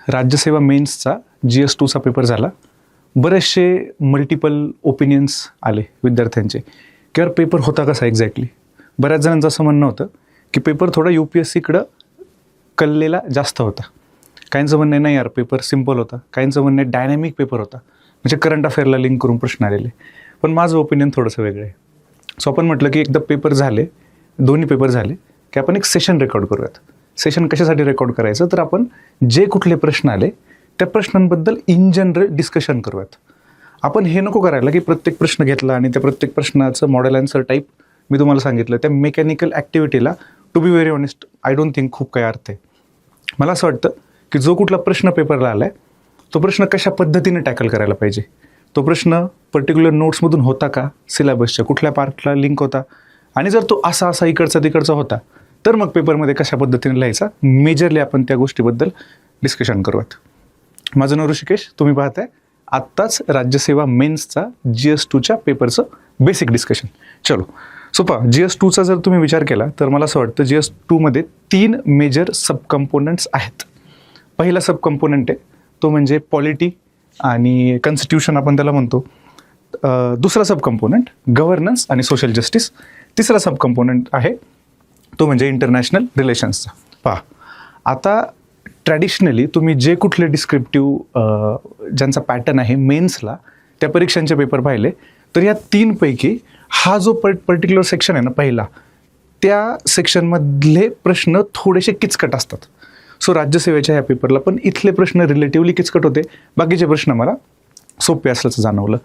राज्यसेवा मेन्सचा GS2चा paper झाला. बरेचसे multiple opinions आले विद्यार्थ्यांचे की यार पेपर होता कसा एक्झॅक्टली. बऱ्याच जणांचं असं म्हणणं होतं की पेपर थोडा UPSCकडं कललेला जास्त होता. काहींचं म्हणणं नाही यार पेपर सिम्पल होता. काहींचं म्हणणं डायनॅमिक पेपर होता, म्हणजे करंट अफेअरला लिंक करून प्रश्न आलेले. पण माझं ओपिनियन थोडंसं वेगळं आहे. सो आपण म्हटलं की एकदा पेपर झाले, दोन्ही पेपर झाले की आपण एक सेशन रेकॉर्ड करूयात. सेशन कशासाठी रेकॉर्ड करायचं, तर आपण जे कुठले प्रश्न आले त्या प्रश्नांबद्दल इन जनरल डिस्कशन करूयात. आपण हे नको करायला की प्रत्येक प्रश्न घेतला आणि त्या प्रत्येक प्रश्नाचं मॉडेल आन्सर टाईप मी तुम्हाला सांगितलं. त्या मेकॅनिकल ॲक्टिव्हिटीला to be very honest I don't think खूप काही अर्थ आहे. मला असं वाटतं की जो कुठला प्रश्न पेपरला आला आहे तो प्रश्न कशा पद्धतीने टॅकल करायला पाहिजे. तो प्रश्न पर्टिक्युलर नोट्समधून होता का, सिलेबसच्या कुठल्या पार्टला लिंक होता, आणि जर तो असा असा इकडचा तिकडचा होता तर मग पेपरमध्ये कशा पद्धतीने लिहायचा, मेजरली आपण त्या गोष्टीबद्दल डिस्कशन करूयात. माझं नाव ऋषिकेश, तुम्ही पाहताय आत्ताच राज्यसेवा मेन्सचा GS2च्या पेपरचं बेसिक डिस्कशन. चलो सोपा. GS2चा जर तुम्ही विचार केला तर मला असं वाटतं GS2मध्ये 3 मेजर सब कंपोनंट्स आहेत. पहिला सब कंपोनंट आहे तो म्हणजे पॉलिटी आणि कॉन्स्टिट्यूशन आपण त्याला म्हणतो. दुसरा सब कंपोनंट गव्हर्नन्स आणि सोशल जस्टिस. तिसरा सब कंपोनंट आहे तो म्हणजे इंटरनॅशनल रिलेशन्सचा. पहा, आता ट्रॅडिशनली तुम्ही जे कुठले डिस्क्रिप्टिव्ह ज्यांचा पॅटर्न आहे मेन्सला त्या परीक्षांचे पेपर पाहिले तर या 3पैकी हा जो पर्टिक्युलर सेक्शन आहे ना पहिला, त्या सेक्शनमधले प्रश्न थोडेसे किचकट असतात. सो राज्यसेवेच्या ह्या पेपरला पण इथले प्रश्न रिलेटिव्हली किचकट होते, बाकीचे प्रश्न मला सोपे असल्याचं जाणवलं.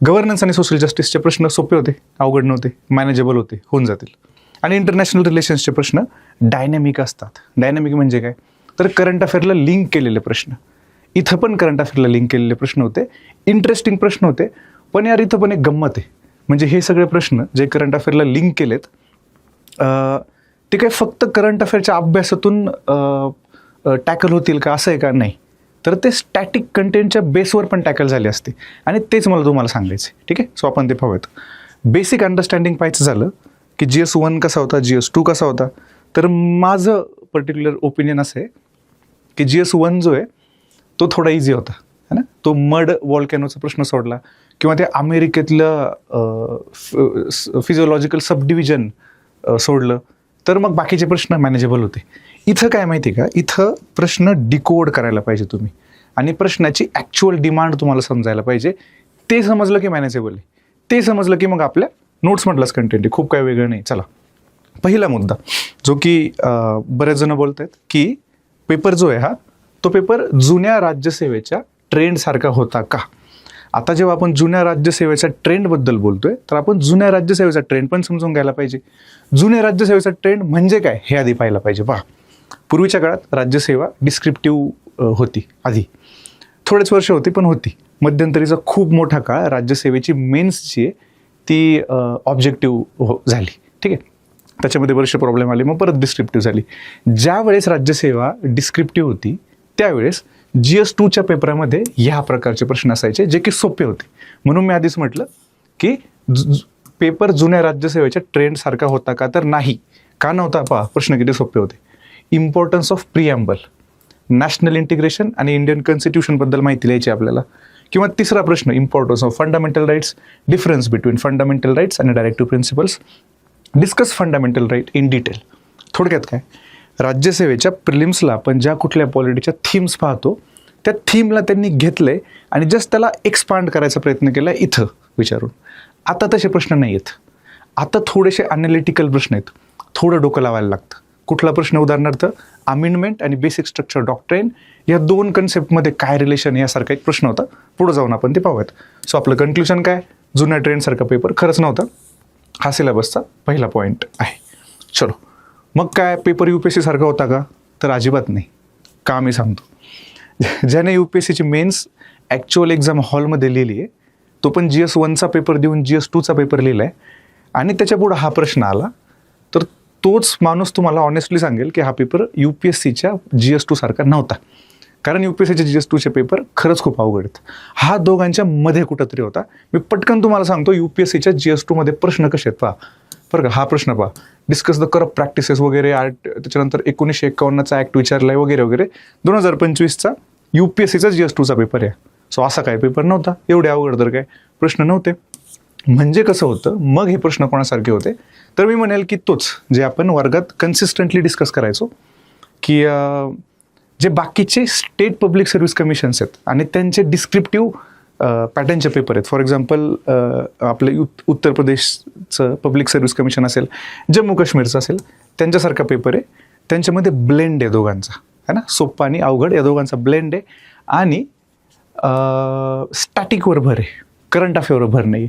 गव्हर्नन्स आणि सोशल जस्टिसचे प्रश्न सोपे होते, अवघड नव्हते, मॅनेजेबल होते, होऊन जातील. आणि इंटरनॅशनल रिलेशन्सचे प्रश्न डायनॅमिक असतात. डायनॅमिक म्हणजे काय, तर करंट अफेअरला लिंक केलेले प्रश्न. इथं पण करंट अफेअरला लिंक केलेले प्रश्न होते, इंटरेस्टिंग प्रश्न होते. पण यार इथं पण एक गंमत आहे, म्हणजे हे सगळे प्रश्न जे करंट अफेअरला लिंक केलेत ते काय फक्त करंट अफेअरच्या अभ्यासातून टॅकल होतील का असं आहे का, नाही. तर ते स्टॅटिक कंटेंटच्या बेसवर पण टॅकल झाले असते, आणि तेच मला तुम्हाला सांगायचं आहे. ठीक आहे, सो आपण ते पाहूयात. बेसिक अंडरस्टँडिंग पाहायचं झालं की GS1 कसा होता, GS2 कसा होता, तर माझं पर्टिक्युलर ओपिनियन असं आहे की GS1 जो आहे तो थोडा इझी होता, है ना. तो मड वॉल्कॅनोचा प्रश्न सोडला किंवा त्या अमेरिकेतलं फिजिओलॉजिकल सबडिव्हिजन सोडलं तर मग बाकीचे प्रश्न मॅनेजेबल होते. इथं काय माहिती आहे का, इथं प्रश्न डिकोड करायला पाहिजे तुम्ही, आणि प्रश्नाची ॲक्च्युअल डिमांड तुम्हाला समजायला पाहिजे. ते समजलं की मॅनेजेबल आहे, ते समजलं की मग आपल्या नोट्समधलाच कंटेंट आहे, खूप काही वेगळं नाही. चला, पहिला मुद्दा जो की बरेच जण बोलत आहेत की पेपर जो आहे हा तो पेपर जुन्या राज्यसेवेच्या ट्रेंडसारखा होता का. आता जेव्हा आपण जुन्या राज्यसेवेच्या ट्रेंडबद्दल बोलतोय तर आपण जुन्या राज्यसेवेचा ट्रेंड पण समजून घ्यायला पाहिजे. जुन्या राज्यसेवेचा ट्रेंड म्हणजे काय हे आधी पाहायला पाहिजे. पहा, पूर्वीच्या काळात राज्यसेवा डिस्क्रिप्टिव्ह होती, आधी थोडेच वर्ष होती पण होती. मध्यंतरीचा खूप मोठा काळ राज्यसेवेची मेन्सची आहे ती ऑब्जेक्टिव्ह झाली. ठीक आहे, त्याच्यामध्ये बरेचसे प्रॉब्लेम आले, मग परत डिस्क्रिप्टिव्ह झाली. ज्या वेळेस राज्यसेवा डिस्क्रिप्टिव्ह होती त्यावेळेस GS2च्या पेपरामध्ये ह्या प्रकारचे प्रश्न असायचे जे की सोपे होते. म्हणून मी आधीच म्हटलं की पेपर जुन्या राज्यसेवेच्या ट्रेंडसारखा होता का, तर नाही. का नव्हता, पहा प्रश्न किती सोपे होते. Importance of preamble, national integration आणि इंडियन कॉन्स्टिट्यूशनबद्दल माहिती लिहायची आपल्याला. किंवा तिसरा प्रश्न importance of fundamental rights, difference between fundamental rights आणि directive principles, discuss fundamental right in detail. थोडक्यात काय, राज्यसेवेच्या प्रिलिम्सला आपण ज्या कुठल्या पॉलिटीच्या थीम्स पाहतो त्या थीमला त्यांनी घेतलंय आणि जस्ट त्याला एक्सपांड करायचा प्रयत्न केला इथं विचारून. आता तसे प्रश्न नाही आहेत, आता थोडेसे अनालिटिकल प्रश्न आहेत, थोडं डोकं लावायला लागतं. कुठला प्रश्न, उदाहरणार्थ अमेंडमेंट आणि बेसिक स्ट्रक्चर डॉक्ट्राईन या 2 कन्सेप्टमध्ये काय रिलेशन यासारखा एक प्रश्न होता. पुढे जाऊन आपण ते पाहूयात. सो आपलं कन्क्ल्युजन काय, जुन्या ट्रेंडसारखा पेपर खरंच नव्हता. हा सिलेबसचा पहिला पॉईंट आहे. चलो, मग काय पेपर UPSC सारखा होता का, तर अजिबात नाही. का मी सांगतो. ज्याने UPSCची मेन्स ॲक्च्युअल एक्झाम हॉलमध्ये लिहिली आहे तो पण GS1चा पेपर देऊन GS2चा पेपर लिहिला आहे, आणि त्याच्यापुढं हा प्रश्न आला तर तोच माणूस तुम्हाला ऑनेस्टली सांगेल की हा पेपर UPSCच्या GS2 सारखा नव्हता. कारण UPSCचे GS2चे पेपर खरंच खूप अवघड आहेत. हा दोघांच्या मध्ये कुठंतरी होता. मी पटकन तुम्हाला सांगतो UPSCच्या GS2 मध्ये प्रश्न कसे आहेत पहा. बरं का, हा प्रश्न पहा, डिस्कस द करप्ट प्रॅक्टिसेस वगैरे, त्याच्यानंतर 1951चा ॲक्ट विचारलाय वगैरे वगैरे. 2025चा UPSCचा GS2चा पेपर आहे. सो असा काय पेपर नव्हता, एवढे अवघड तर काय प्रश्न नव्हते. म्हणजे कसं होतं मग हे प्रश्न कोणासारखे होते, तर मी म्हणेल की तोच जे आपण वर्गात कन्सिस्टंटली डिस्कस करायचो की जे बाकीचे स्टेट पब्लिक सर्व्हिस कमिशन्स आहेत आणि त्यांचे डिस्क्रिप्टिव्ह पॅटर्नचे पेपर आहेत. फॉर एक्झाम्पल आपलं उत्तर प्रदेशचं पब्लिक सर्व्हिस कमिशन असेल, जम्मू काश्मीरचं असेल, त्यांच्यासारखा पेपर आहे. त्यांच्यामध्ये ब्लेंड आहे दोघांचा, है ना, सोप्पा आणि अवघड या दोघांचा ब्लेंड आहे. आणि स्टॅटिकवर भर आहे, करंट अफेअरवर भर नाही.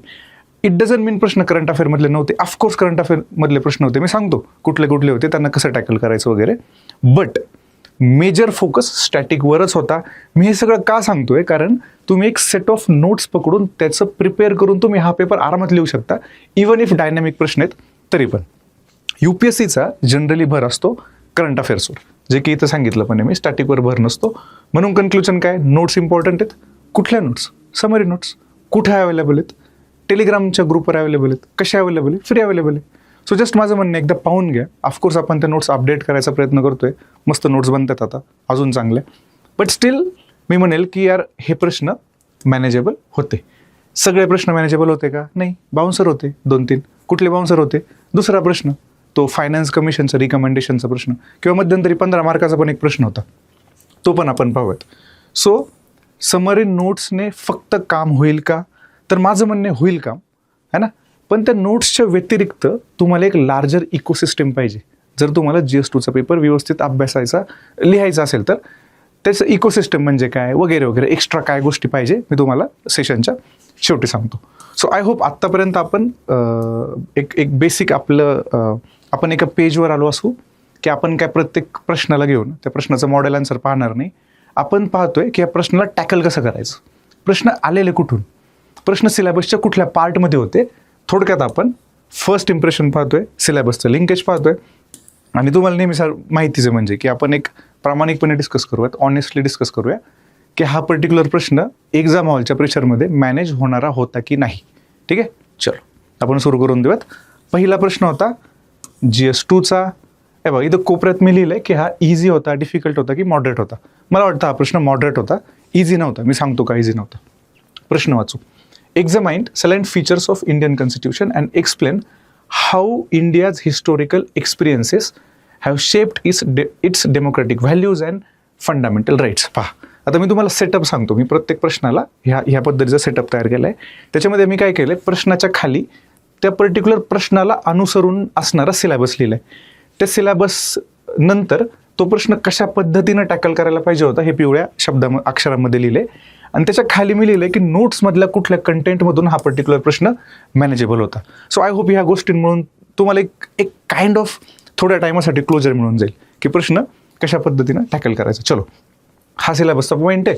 इट डझंट मीन प्रश्न करंट अफेअरमधले नव्हते. ऑफकोर्स करंट अफेअरमधले प्रश्न होते, मी सांगतो कुठले कुठले होते, त्यांना कसं टॅकल करायचं वगैरे. बट मेजर फोकस स्टॅटिकवरच होता. मी हे सगळं का सांगतोय, कारण तुम्ही एक सेट ऑफ नोट्स पकडून त्याचं प्रिपेअर करून तुम्ही हा पेपर आरामात लिहू शकता, इवन इफ डायनॅमिक प्रश्न आहेत तरी पण. UPSCचा जनरली भर असतो करंट अफेअर्सवर, जे की इथं सांगितलं पण आहे मी, स्टॅटिकवर भर नसतो. म्हणून कन्क्लुजन काय, नोट्स इम्पॉर्टंट आहेत. कुठल्या नोट्स? Summary notes. कुठे अवेलेबल आहेत? टेलिग्रामच्या ग्रुपवर अवेलेबल आहेत. कशा अवेलेबल आहे? फ्री अवेलेबल आहे. सो जस्ट माझं म्हणणं एकदा पाहून घ्या. ऑफकोर्स आपण त्या नोट्स अपडेट करायचा प्रयत्न करतोय, मस्त नोट्स बनतात आता अजून चांगल्या. बट स्टील मी म्हणेल की यार हे प्रश्न मॅनेजेबल होते. सगळे प्रश्न मॅनेजेबल होते का? नाही, बाउन्सर होते 2-3. कुठले बाउन्सर होते? दुसरा प्रश्न तो फायनान्स कमिशनचा रिकमेंडेशनचा प्रश्न, किंवा मध्यंतरी 15 मार्काचा पण एक प्रश्न होता, तो पण आपण पाहूयात. सो समरी नोट्सने फक्त काम होईल का? तर माझं म्हणणे होईल काम, है ना. पण त्या नोट्सच्या व्यतिरिक्त तुम्हाला एक लार्जर इकोसिस्टम पाहिजे. जर तुम्हाला GS2चा पेपर व्यवस्थित अभ्यासायचा लिहायचा असेल तर त्याचं इकोसिस्टम म्हणजे काय वगैरे वगैरे एक्स्ट्रा काय गोष्टी पाहिजे मी तुम्हाला सेशनच्या शेवटी सांगतो. सो आय होप आत्तापर्यंत आपण एक बेसिक आपलं आपण एका पेजवर आलो असू की आपण काय प्रत्येक प्रश्नाला घेऊन त्या प्रश्नाचं मॉडेल आन्सर पाहणार नाही. आपण पाहतोय की या प्रश्नाला टॅकल कसं करायचं, प्रश्न आलेले कुठून, प्रश्न सिलेबसच्या कुठल्या पार्टमध्ये होते. थोडक्यात आपण फर्स्ट इम्प्रेशन पाहतोय, सिलेबसचं लिंकेज पाहतोय. आणि तुम्हाला नेहमी माहितीच आहे म्हणजे की आपण एक प्रामाणिकपणे डिस्कस करूयात, ऑनेस्टली डिस्कस करूया की हा पर्टिक्युलर प्रश्न एक्झाम हॉलच्या प्रेशरमध्ये मॅनेज होणारा होता की नाही. ठीक आहे, चलो आपण सुरू करून देऊयात. पहिला प्रश्न होता GS2चा. हे बघा इथं कोपऱ्यात मी लिहिलंय की हा इझी होता, डिफिकल्ट होता की मॉडरेट होता. मला वाटतं हा प्रश्न मॉडरेट होता, इझी नव्हता. मी सांगतो का इझी नव्हता. प्रश्न वाचू. Examined salient features of Indian Constitution and explain how India's historical experiences have shaped its democratic values and fundamental rights. पहा, आता मी तुम्हाला सेटअप सांगतो. मी प्रत्येक प्रश्नाला ह्या पद्धतीचा सेटअप तयार केला आहे. त्याच्यामध्ये मी काय केलं, प्रश्नाच्या खाली त्या पर्टिक्युलर प्रश्नाला अनुसरून असणारा सिलेबस लिहिला आहे. त्या सिलेबस नंतर तो प्रश्न कशा पद्धतीनं टॅकल करायला पाहिजे होता हे पिवळ्या अक्षरामध्ये लिहिले. आणि त्याच्या खाली मी लिहिलंय की नोट्समधल्या कुठल्या कंटेंटमधून हा पर्टिक्युलर प्रश्न मॅनेजेबल होता. सो आय होप ह्या गोष्टींमुळे तुम्हाला एक काइंड ऑफ थोड्या टायमासाठी क्लोजर मिळून जाईल की प्रश्न कशा पद्धतीनं टॅकल करायचा. चलो, हा सिलेबसचा पॉईंट आहे.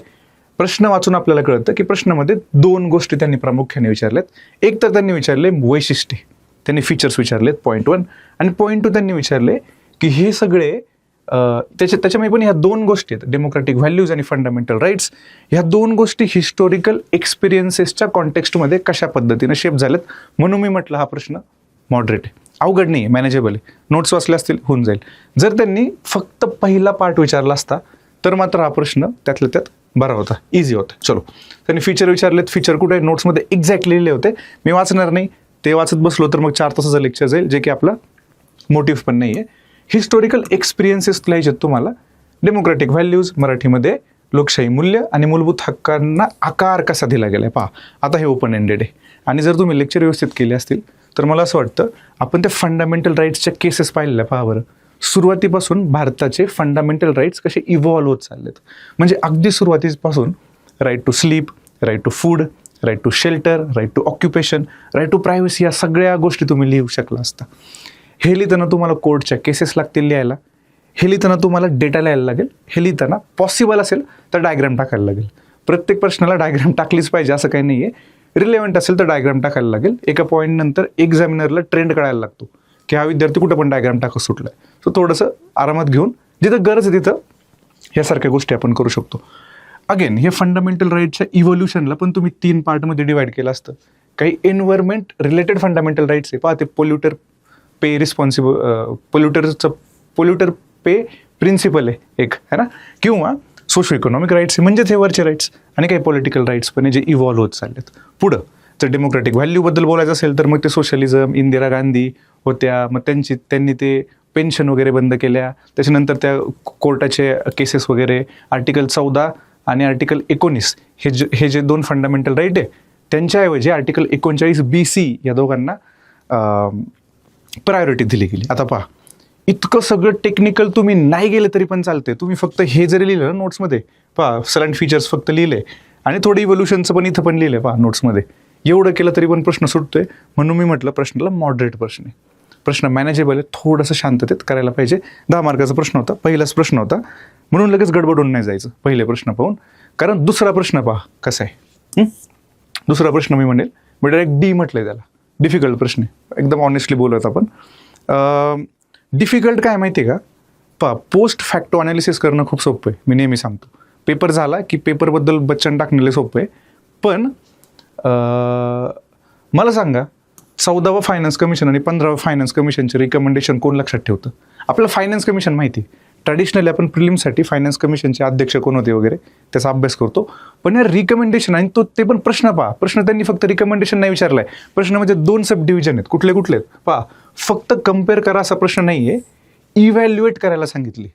प्रश्न वाचून आपल्याला कळतं की प्रश्नामध्ये 2 गोष्टी त्यांनी प्रामुख्याने विचारल्यात. एक तर त्यांनी विचारले वैशिष्ट्ये, त्यांनी फीचर्स विचारलेत पॉईंट 1. आणि पॉईंट 2 त्यांनी विचारले की हे सगळे त्याच्यामध्ये पण ह्या 2 गोष्टी आहेत, डेमोक्रॅटिक व्हॅल्यूज आणि फंडामेंटल राईट्स. ह्या 2 गोष्टी हिस्टोरिकल एक्सपिरियन्सेसच्या कॉन्टेक्स्टमध्ये कशा पद्धतीनं शेप झाल्यात. म्हणून मी म्हटलं हा प्रश्न मॉडरेट आहे, अवघड नाही आहे, मॅनेजेबल आहे. नोट्स वाचले असतील होऊन जाईल. जर त्यांनी फक्त पहिला पार्ट विचारला असता तर मात्र हा प्रश्न त्यातल्या त्यात बरा होता, इझी होता. चलो, त्यांनी फीचर विचारलेत. फीचर कुठे नोट्समध्ये एक्झॅक्टली लिहिले होते, मी वाचणार नाही. ते वाचत बसलो तर मग 4 तासाचं लेक्चर जाईल, जे की आपला मोटिव्ह पण नाही आहे. हिस्टोरिकल एक्सपिरियन्सेस लिहायचे तुम्हाला. डेमोक्रॅटिक व्हॅल्यूज, मराठीमध्ये लोकशाही मूल्य आणि मूलभूत हक्कांना आकार कसा दिला गेला आहे. पहा, आता हे ओपन एंडेड आहे. आणि जर तुम्ही लेक्चर व्यवस्थित केले असतील तर मला असं वाटतं आपण त्या फंडामेंटल राईट्सच्या केसेस पाहिलेल्या. पहा बरं, सुरुवातीपासून भारताचे फंडामेंटल राईट्स कसे इव्हॉल्व्ह होत चाललेत. म्हणजे अगदी सुरुवातीपासून right to sleep, right to food, right to shelter, right to occupation, right to privacy, या सगळ्या गोष्टी तुम्ही लिहू शकला असता. हे लिहिताना तुम्हाला कोर्टच्या केसेस लागतील लिहायला. हे लिहिताना तुम्हाला डेटा लिहायला लागेल. हे लिहिताना पॉसिबल असेल तर डायग्राम टाकायला लागेल. प्रत्येक प्रश्नाला डायग्राम टाकलीच पाहिजे असं काही नाही आहे. रिलेव्हंट असेल तर डायग्राम टाकायला लागेल. एका पॉईंट नंतर एक्झामिनरला ट्रेंड कळायला लागतो की हा विद्यार्थी कुठं पण डायग्राम टाकत सुटलाय. सो थोडंसं आरामात घेऊन जिथं गरज आहे तिथं ह्यासारख्या गोष्टी आपण करू शकतो. अगेन हे फंडामेंटल राईटच्या इव्होल्युशनला पण तुम्ही 3 पार्टमध्ये डिवाइड केलं असतं. काही एन्व्हायरमेंट रिलेटेड फंडामेंटल राईट्स आहे पहा, ते पोल्युटर पे रिस्पॉन्सिबल पोल्युटर पे प्रिन्सिपल आहे एक, है ना, किंवा सोशो इकॉनॉमिक राईट्स आहे म्हणजेच हे वरचे राईट्स, आणि काही पॉलिटिकल राईट्स पण आहे जे इव्हॉल्व्ह होत चाललेत. पुढं जर डेमोक्रॅटिक व्हॅल्यूबद्दल बोलायचं असेल तर मग ते सोशलिझम, इंदिरा गांधी होत्या, मग त्यांनी ते पेन्शन वगैरे बंद केल्या, त्याच्यानंतर त्या कोर्टाचे केसेस वगैरे, आर्टिकल 14 आणि आर्टिकल 19 हे जे 2 फंडामेंटल राईट आहे त्यांच्याऐवजी आर्टिकल 39 BC या दोघांना प्रायोरिटी दिली गेली. आता पहा, इतकं सगळं टेक्निकल तुम्ही नाही गेले तरी पण चालते, तुम्ही फक्त हे जरी लिहिलं ना नोट्समध्ये, पहा सलंट फीचर्स फक्त लिहिले आणि थोडं इव्होल्युशनचं पण इथं पण लिहिलं पहा नोट्समध्ये, एवढं केलं तरी पण प्रश्न सुटतोय. म्हणून मी म्हटलं प्रश्नाला मॉडरेट प्रश्न आहे, प्रश्न मॅनेजेबल आहे, थोडंसं शांततेत करायला पाहिजे. 10 मार्काचा प्रश्न होता, पहिलाच प्रश्न होता, म्हणून लगेच गडबडून नाही जायचं पहिले प्रश्न पाहून. कारण दुसरा प्रश्न पहा कसा आहे. दुसरा प्रश्न मी म्हणेल, मी डायरेक्ट डी म्हटलंय त्याला, डिफिकल्ट प्रश्न आहे, एकदम ऑनेस्टली बोलत आपण. डिफिकल्ट काय माहिती आहे का, पहा पोस्ट फॅक्टो अनालिसिस करणं खूप सोपं आहे, मी नेहमी सांगतो. पेपर झाला की पेपरबद्दल बच्चन टाकणं सोपं आहे, पण मला सांगा 14वं फायनान्स कमिशन आणि 15वं फायनान्स कमिशनचे रिकमेंडेशन कोण लक्षात ठेवतं? आपल्याला फायनान्स कमिशन माहिती, ट्रॅडिशनली आपण प्रिलिमसाठी फायनान्स कमिशनचे अध्यक्ष कोण होते वगैरे त्याचा अभ्यास करतो, पण या रिकमेंडेशन आणि ते पण प्रश्न पहा, प्रश्न त्यांनी फक्त रिकमेंडेशन नाही विचारलाय, प्रश्न म्हणजे 2 सब डिव्हिजन आहेत. कुठले कुठले आहेत पहा, फक्त कम्पेअर करा असा प्रश्न नाही आहे, इव्हॅल्युएट करायला सांगितली.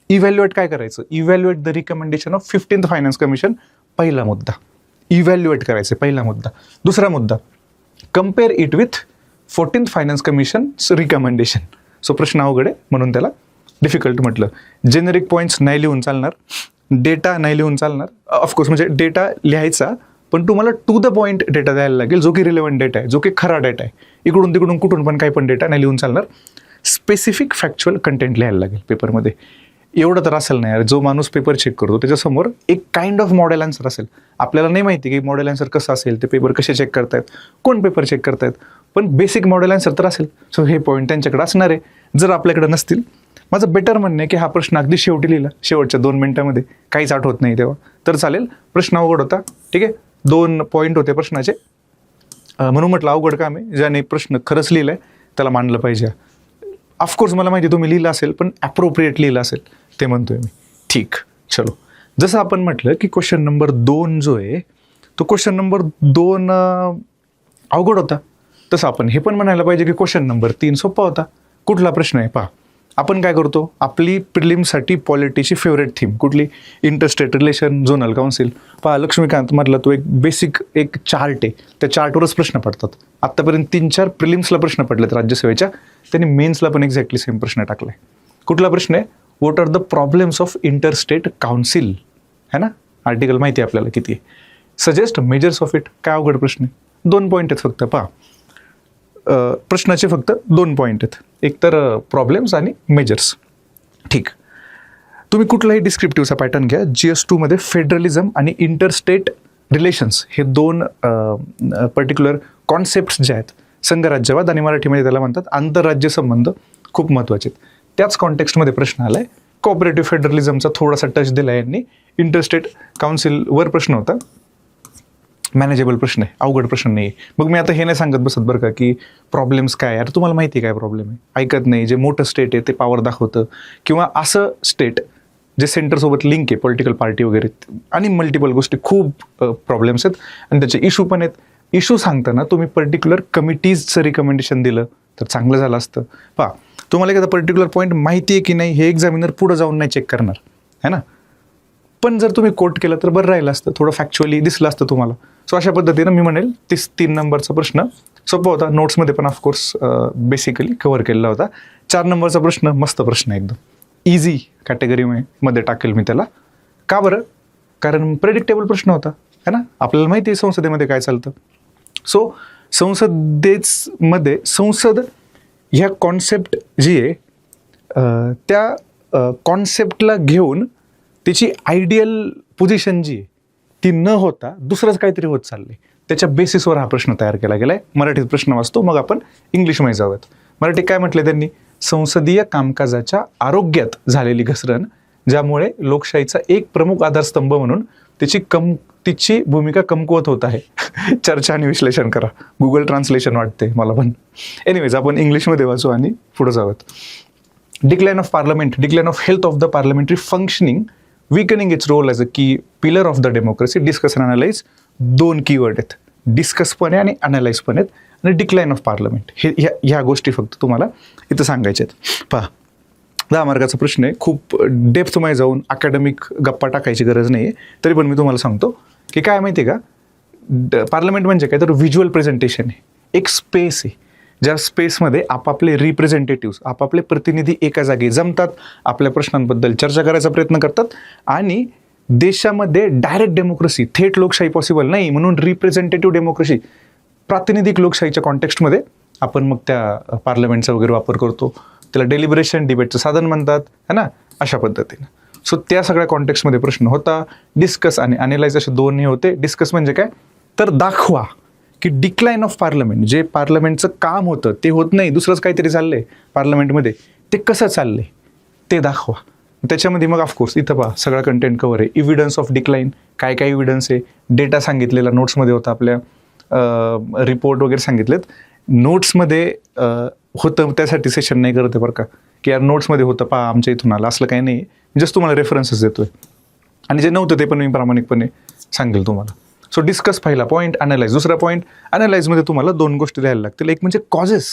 इव्हॅल्युएट काय करायचं? Evaluate the recommendation of 15th finance commission, पहिला मुद्दा. इव्हॅल्युएट करायचं पहिला मुद्दा. दुसरा मुद्दा, compare it with 14th finance कमिशनचं रिकमेंडेशन. सो प्रश्न अवघड आहे म्हणून त्याला डिफिकल्ट म्हटलं. जेनेरिक पॉईंट्स नाही लिहून चालणार, डेटा नाही लिहून चालणार, ऑफकोर्स म्हणजे डेटा लिहायचा पण तुम्हाला टू द पॉईंट डेटा द्यायला लागेल, जो की रिलेव्हंट डेटा आहे, जो की खरा डेटा आहे. इकडून तिकडून कुठून पण काही पण डेटा नाही लिहून चालणार. स्पेसिफिक फॅक्च्युअल कंटेंट लिहायला लागेल पेपरमध्ये. एवढं तर असेल नाही यार, जो माणूस पेपर चेक करतो त्याच्यासमोर एक काइंड ऑफ मॉडेल आन्सर असेल. आपल्याला नाही माहिती की मॉडेल आन्सर कसं असेल, ते पेपर कसे चेक करतायत, कोण पेपर चेक करतायत, पण बेसिक मॉडेल आन्सर तर असेल. सो हे पॉईंट त्यांच्याकडे असणार आहे. जर आपल्याकडे नसतील, माझं बेटर म्हणणं आहे की हा प्रश्न अगदी शेवटी लिहिला, शेवटच्या 2 मिनिटांमध्ये, काहीच आठवत नाही तेव्हा, तर चालेल. प्रश्न अवघड होता, ठीक आहे, 2 पॉईंट होते प्रश्नाचे, म्हणून म्हटलं अवघड काम आहे, ज्याने प्रश्न खरंच लिहिलाय त्याला मानलं पाहिजे. ऑफकोर्स मला माहिती तुम्ही लिहिलं असेल, पण ॲप्रोप्रिएट लिहिलं असेल ते म्हणतोय मी. ठीक, चलो. जसं आपण म्हटलं की क्वेश्चन नंबर 2 जो आहे तो क्वेश्चन नंबर 2 अवघड होता, तसं आपण हे पण म्हणायला पाहिजे की क्वेश्चन नंबर 3 सोपा होता. कुठला प्रश्न आहे पहा, आपण काय करतो, आपली प्रिलिमसाठी पॉलिटीची फेवरेट थीम कुठली, इंटरस्टेट रिलेशन, झोनल काउन्सिल. पहा लक्ष्मीकांत मधला तो एक बेसिक एक चार्ट आहे, त्या चार्टवरच प्रश्न पडतात. आत्तापर्यंत 3-4 प्रिलिम्सला प्रश्न पडलेत राज्यसेवेच्या, त्यांनी मेन्सला पण एक्झॅक्टली सेम प्रश्न टाकलाय. कुठला प्रश्न आहे, what are the problems of interstate council, है ना, आर्टिकल माहिती आहे आपल्याला किती आहे. Suggest measures of it. काय अवघड प्रश्न आहे, 2 पॉईंट आहेत फक्त. पहा प्रश्नाचे फक्त 2 पॉईंट आहेत, एक तर प्रॉब्लेम्स आणि मेजर्स. ठीक, तुम्ही कुठलाही डिस्क्रिप्टिव्हचा पॅटर्न घ्या, GS2 मध्ये फेडरलिझम आणि इंटरस्टेट रिलेशन्स हे 2 पर्टिक्युलर कॉन्सेप्ट्स जे आहेत, संघराज्यवाद आणि मराठीमध्ये त्याला म्हणतात आंतरराज्य संबंध, खूप महत्त्वाचे आहेत. त्याच कॉन्टेक्स्टमध्ये प्रश्न आलाय. कोऑपरेटिव्ह फेडरलिझमचा थोडासा टच दिला यांनी, इंटरस्टेट काउन्सिलवर प्रश्न होता. मॅनेजेबल प्रश्न आहे, अवघड प्रश्न नाही आहे. मग मी आता हे नाही सांगत बसत बरं का की प्रॉब्लेम्स काय, यार तुम्हाला माहिती आहे काय प्रॉब्लेम आहे, ऐकत नाही. जे मोठं स्टेट आहे ते पॉवर दाखवतं, किंवा असं स्टेट जे सेंटरसोबत लिंक आहे, पॉलिटिकल पार्टी वगैरे, आणि मल्टिपल गोष्टी, खूप प्रॉब्लेम्स आहेत आणि त्याचे इशू पण आहेत. इशू सांगताना तुम्ही पर्टिक्युलर कमिटीजचं रिकमेंडेशन दिलं तर चांगलं झालं असतं. पहा तुम्हाला एखादा पर्टिक्युलर पॉईंट माहिती आहे की नाही हे एक्झामिनर पुढं जाऊन नाही चेक करणार, है ना, पण जर तुम्ही कोट केलं तर बरं राहिलं असतं, थोडं फॅक्च्युअली दिसलं असतं तुम्हाला. सो अशा पद्धतीनं मी म्हणेल 3 नंबरचा प्रश्न सोपा होता. नोट्समध्ये पण ऑफकोर्स बेसिकली कव्हर केलेला होता. 4 नंबरचा प्रश्न मस्त प्रश्न आहे, एकदम इझी कॅटेगरीमध्ये टाकेल मी त्याला. का बरं? कारण प्रेडिक्टेबल प्रश्न होता, है ना, आपल्याला माहिती आहे संसदेमध्ये काय चालतं. सो संसद ह्या कॉन्सेप्ट जी आहे त्या कॉन्सेप्टला घेऊन त्याची आयडियल पोझिशन जी आहे ती न होता दुसरंच काहीतरी होत चाललंय, त्याच्या बेसिसवर हा प्रश्न तयार केला गेलाय. मराठीत प्रश्न वाचतो, मग आपण इंग्लिशमध्ये जाऊयात. मराठीत काय म्हटलं त्यांनी, संसदीय कामकाजाच्या आरोग्यात झालेली घसरण ज्यामुळे लोकशाहीचा एक प्रमुख आधारस्तंभ म्हणून तिची भूमिका कमकुवत होत आहे. चर्चा आणि विश्लेषण करा. गुगल ट्रान्सलेशन वाटते मला पण. एनिवेज आपण इंग्लिशमध्ये वाचू आणि पुढे जाऊयात. Decline of parliament, decline of health of the parliamentary functioning, weakening its role as a key pillar of the democracy. Discuss and analyse 2 keyword आहेत. डिस्कस पण आहे आणि अनालाइज पण आहेत. आणि डिक्लाइन ऑफ पार्लमेंट हे ह्या गोष्टी फक्त तुम्हाला इथं सांगायच्या आहेत. पहा, 10 मार्काचा प्रश्न आहे. खूप डेप्थमध्ये जाऊन अकॅडमिक गप्पा टाकायची गरज नाही आहे. तरी पण मी तुम्हाला सांगतो की काय माहिती आहे का, पार्लमेंट म्हणजे काय तर व्हिज्युअल प्रेझेंटेशन आहे. एक स्पेस आहे ज्या स्पेसमध्ये आपापले रिप्रेझेंटेटिव्ह, आपापले प्रतिनिधी एका जागी जमतात, आपल्या प्रश्नांबद्दल चर्चा करायचा प्रयत्न करतात. आणि देशामध्ये डायरेक्ट डेमोक्रेसी, थेट लोकशाही पॉसिबल नाही, म्हणून रिप्रेझेंटेटिव्ह डेमोक्रेसी, प्रातिनिधिक लोकशाहीच्या कॉन्टेक्स्टमध्ये आपण मग त्या पार्लमेंटचा वगैरे वापर करतो. त्याला डेलिब्रेशन, डिबेटचं साधन म्हणतात, है ना, अशा पद्धतीनं. सो त्या सगळ्या कॉन्टेक्स्टमध्ये प्रश्न होता. डिस्कस आणि अनालाइज असे दोन्ही होते. डिस्कस म्हणजे काय तर दाखवा की डिक्लाइन ऑफ पार्लमेंट, जे पार्लमेंटचं काम होतं ते होत नाही, दुसरंच काहीतरी चाललंय पार्लमेंटमध्ये, ते कसं चाललंय ते दाखवा. त्याच्यामध्ये मग ऑफकोर्स इथं पहा सगळा कंटेंट कवर आहे. इव्हिडन्स ऑफ डिक्लाइन, काय काय इव्हिडन्स आहे, डेटा सांगितलेला नोट्समध्ये होता, आपल्या रिपोर्ट वगैरे सांगितलेत. नोट्समध्ये होतं त्यासाठी सेशन नाही करत आहे बरं का, की यार नोट्समध्ये होतं पहा आमच्या इथून आलं, असलं काही नाही. जस्ट तुम्हाला रेफरन्सेस देतोय आणि जे नव्हतं ते पण मी प्रामाणिकपणे सांगेल तुम्हाला. सो डिस्कस पहिला पॉईंट, अनालाइज दुसरा पॉईंट. अनालाइजमध्ये तुम्हाला 2 गोष्टी द्यायला लागतील. एक म्हणजे कॉजेस,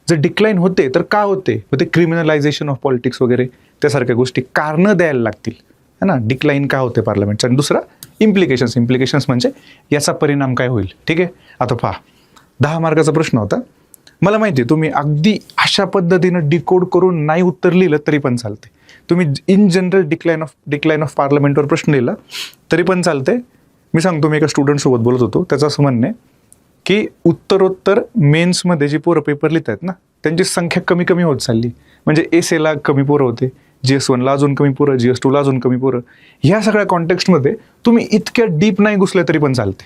जर डिक्लाइन होते तर का होते, ते क्रिमिनलायझेशन ऑफ पॉलिटिक्स वगैरे त्यासारख्या गोष्टी, कारणं द्यायला लागतील, है ना, डिक्लाइन का होते पार्लमेंटचं. आणि दुसरा इम्प्लिकेशन्स म्हणजे याचा परिणाम काय होईल. ठीक आहे, आता पहा 10 मार्काचा प्रश्न होता. मला माहिती आहे तुम्ही अगदी अशा पद्धतीनं डिकोड करून नाही उत्तर लिहिलं तरी पण चालते. तुम्ही इन जनरल डिक्लाइन ऑफ पार्लमेंटवर प्रश्न लिहिला तरी पण चालते. मी सांगतो, मी एका स्टुडंटसोबत बोलत होतो, त्याचं असं म्हणणं आहे की उत्तरोत्तर मेन्समध्ये जी पोरं पेपर लिहित आहेत ना त्यांची संख्या कमी कमी होत चालली. म्हणजे एसएला कमी पोरं होते, GS1ला अजून कमी पोरं, GS2ला अजून कमी पोरं. ह्या सगळ्या कॉन्टेक्स्टमध्ये तुम्ही इतक्या डीप नाही घुसले तरी पण चालते.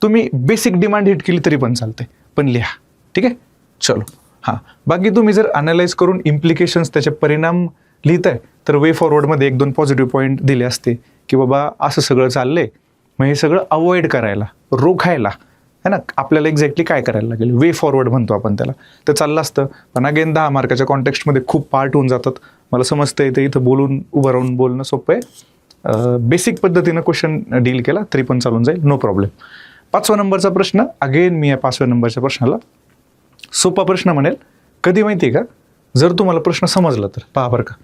तुम्ही बेसिक डिमांड हिट केली तरी पण चालते, पण लिहा. ठीक आहे, चलो. हां, बाकी तुम्ही जर अनालाइज करून इम्प्लिकेशन्स, त्याचे परिणाम लिहिताय तर वे फॉरवर्डमध्ये 1-2 पॉझिटिव्ह पॉईंट दिले असते की बाबा असं सगळं चाललंय, मग हे सगळं अवॉइड करायला, रोखायला, है ना, आपल्याला एक्झॅक्टली काय करायला लागेल, वे फॉरवर्ड म्हणतो आपण त्याला, तर चाललं असतं. पण अगेन 10 मार्काच्या कॉन्टेक्स्टमध्ये खूप पार्ट होऊन जातात. मला समजतं येते इथं बोलून उभं राहून बोलणं सोपं आहे. बेसिक पद्धतीनं क्वेश्चन डील केला तरी पण चालून जाईल, नो प्रॉब्लेम. 5व्या नंबरचा प्रश्न, अगेन मी या 5व्या नंबरच्या प्रश्नाला सोपा प्रश्न म्हणेल. कधी माहिती आहे का, जर तुम्हाला प्रश्न समजला तर पहा बरं का.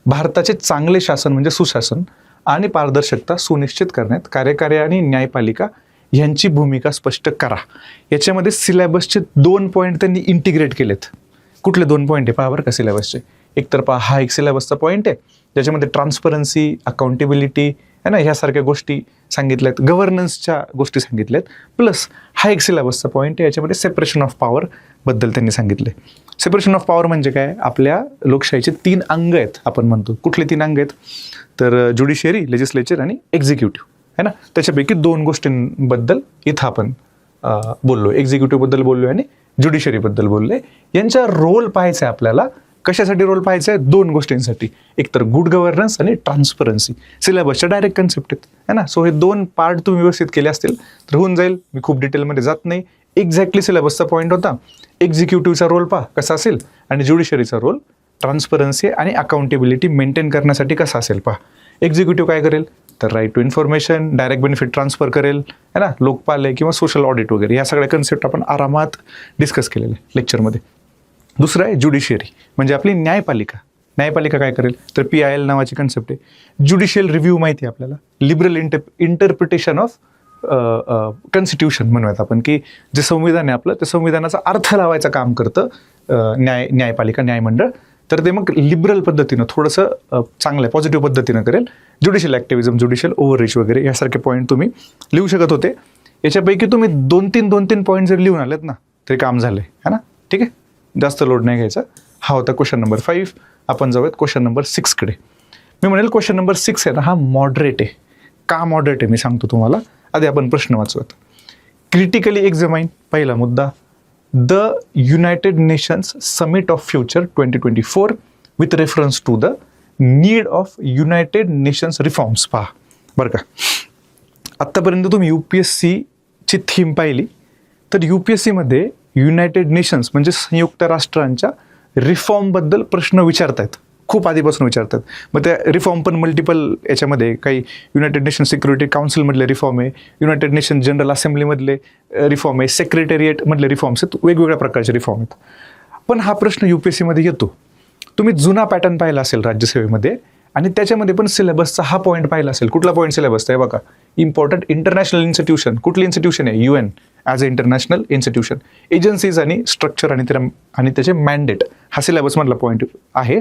भारताचे चांगले शासन म्हणजे सुशासन आणि पारदर्शकता सुनिश्चित करण्यात कार्यकारी आणि न्यायपालिका यांची भूमिका स्पष्ट करा. याच्यामध्ये सिलेबसचे 2 पॉईंट त्यांनी इंटिग्रेट केलेत. कुठले 2 पॉईंट आहे पहा बरं का सिलेबसचे. एक तर पहा हा एक सिलेबसचा पॉईंट आहे ज्याच्यामध्ये ट्रान्सपरन्सी, अकाउंटेबिलिटी, है ना, ह्यासारख्या गोष्टी सांगितल्यात, गव्हर्नन्सच्या गोष्टी सांगितल्यात. प्लस हा एक सिलेबसचा पॉईंट आहे, याच्यामध्ये सेपरेशन ऑफ पॉवर बद्दल त्यांनी सांगितले. सेपरेशन ऑफ पॉवर म्हणजे काय, आपल्या लोकशाहीचे 3 अंग आहेत आपण म्हणतो. कुठले 3 अंग आहेत तर ज्युडिशियरी, लेजिस्लेचर आणि एक्झिक्युटिव्ह, है ना. त्याच्यापैकी 2 गोष्टींबद्दल इथं आपण बोललो, एक्झिक्युटिव्हबद्दल बोललो आणि ज्युडिशियरीबद्दल बोललोय. यांचा रोल पाहायचा आहे आपल्याला. कशासाठी रोल पाहायचा आहे, 2 गोष्टींसाठी. एक तर गुड गव्हर्नन्स आणि ट्रान्सपरन्सी. सिलेबसच्या डायरेक्ट कन्सेप्ट आहेत, है ना. सो हे 2 पार्ट तुम्ही व्यवस्थित केले असतील तर होऊन जाईल. मी खूप डिटेलमध्ये जात नाही. एक्झॅक्टली सिलेबसचा पॉईंट होता. एक्झिक्युटिव्हचा रोल पहा कसा असेल आणि ज्युडिशरीचा रोल ट्रान्सपरन्सी आणि अकाउंटेबिलिटी मेंटेन करण्यासाठी कसा असेल पहा. एक्झिक्युटिव्ह काय करेल तर right to information, direct benefit transfer करेल, है ना, लोकपाल आहे किंवा सोशल ऑडिट वगैरे, या सगळ्या कन्सेप्ट आपण आरामात डिस्कस केलेले लेक्चरमध्ये. दुसरं आहे ज्युडिशियरी म्हणजे आपली न्यायपालिका. न्यायपालिका काय करेल तर PIL नावाची कन्सेप्ट आहे. ज्युडिशियल रिव्ह्यू माहिती आहे आपल्याला, लिबरल इंटरप्रिटेशन ऑफ कॉन्स्टिट्यूशन म्हणूयात आपण, की जे संविधान आहे आपलं त्या संविधानाचा अर्थ लावायचं काम करतं न्यायपालिका, न्यायमंडळ. तर ते मग लिबरल पद्धतीनं थोडंसं चांगल्या पॉझिटिव्ह पद्धतीनं करेल. ज्युडिशियल ॲक्टिव्हिझम, ज्युडिशियल ओव्हररीच वगैरे यासारखे पॉईंट तुम्ही लिहू शकत होते. याच्यापैकी तुम्ही 2-3 पॉईंट जर लिहून आलेत ना तरी काम झालंय, है ना. ठीक आहे, जास्त लोड नाही घ्यायचा. हा होता क्वेश्चन नंबर 5. आपण जाऊयात क्वेश्चन नंबर 6 कडे. मी म्हणेल क्वेश्चन नंबर 6 आहे ना, हा मॉडरेट आहे. का मॉडरेट आहे मी सांगतो तुम्हाला. आधी आपण प्रश्न वाचूयात. क्रिटिकली एक्झामाइन, पहिला मुद्दा, the United Nations summit of future 2024 with reference to the need of United Nations reforms. पहा बरं का, आत्तापर्यंत तुम्ही UPSCची थीम पाहिली तर UPSCमध्ये युनायटेड नेशन्स म्हणजे संयुक्त राष्ट्रांच्या रिफॉर्मबद्दल प्रश्न विचारतायत, खूप आधीपासून विचारतात. मग त्या रिफॉर्म पण मल्टिपल याच्यामध्ये, काही युनायटेड नेशन सिक्युरिटी काउन्सिलमधले रिफॉर्म आहे, युनायटेड नेशन जनरल असेंब्लीमधले रिफॉर्म आहे, सेक्रेटेरिएटमधले रिफॉर्म्स आहेत, वेगवेगळ्या प्रकारचे रिफॉर्म आहेत. पण हा प्रश्न UPSCमध्ये येतो. तुम्ही जुना पॅटर्न पाहिला असेल राज्यसेवेमध्ये, आणि त्याच्यामध्ये पण सिलेबसचा हा पॉईंट पाहिला असेल. कुठला पॉईंट सिलेबसचा आहे बघा, इम्पॉर्टंट इंटरनॅशनल इन्स्टिट्यूशन. कुठली इन्स्टिट्यूशन आहे? UN as a international institution. Agencies आणि स्ट्रक्चर आणि त्याचे मॅन्डेट हा सिलेबसमधला पॉईंट आहे.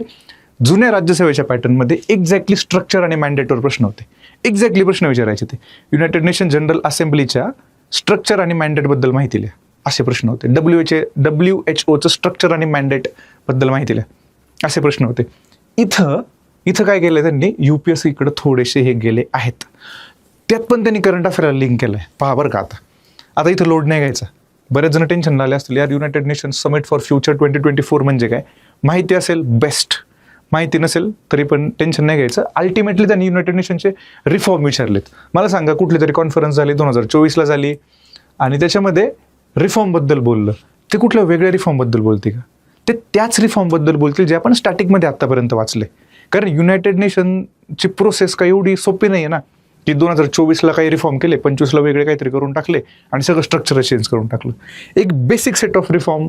जुन्या राज्यसेवेच्या पॅटर्नमध्ये एक्झॅक्टली स्ट्रक्चर आणि मॅन्डेटवर प्रश्न होते. एक्झॅक्टली प्रश्न विचारायचे ते युनायटेड नेशन जनरल असेंब्लीच्या स्ट्रक्चर आणि मॅन्डेटबद्दल माहिती लिहा, असे प्रश्न होते. WHOचं स्ट्रक्चर आणि मॅन्डेटबद्दल माहिती लिहा, असे प्रश्न होते. इथं काय केलं त्यांनी, UPSCकडे थोडेसे हे गेले आहेत. त्यात पण त्यांनी करंट अफेअरला लिंक केलं आहे. पहा बरं का, आता इथं लोड नाही घ्यायचा. बरेच जण टेन्शन आले असतील, यार United nation summit for future 2024 म्हणजे काय. माहिती असेल बेस्ट, माहिती नसेल तरी पण टेन्शन नाही घ्यायचं. अल्टिमेटली त्यांनी युनायटेड नेशनचे रिफॉर्म विचारलेत. मला सांगा, कुठली तरी कॉन्फरन्स झाली 2024ला झाली आणि त्याच्यामध्ये रिफॉर्मबद्दल बोललं, ते कुठल्या वेगळ्या रिफॉर्मबद्दल बोलते का? ते त्याच रिफॉर्मबद्दल बोलतील जे आपण स्टॅटिकमध्ये आत्तापर्यंत वाचले. कारण युनायटेड नेशनची प्रोसेस काही एवढी सोपी नाही आहे ना, की 2024ला काही रिफॉर्म केले, 25ला वेगळे काहीतरी करून टाकले आणि सगळं स्ट्रक्चर चेंज करून टाकलं. एक बेसिक सेट ऑफ रिफॉर्म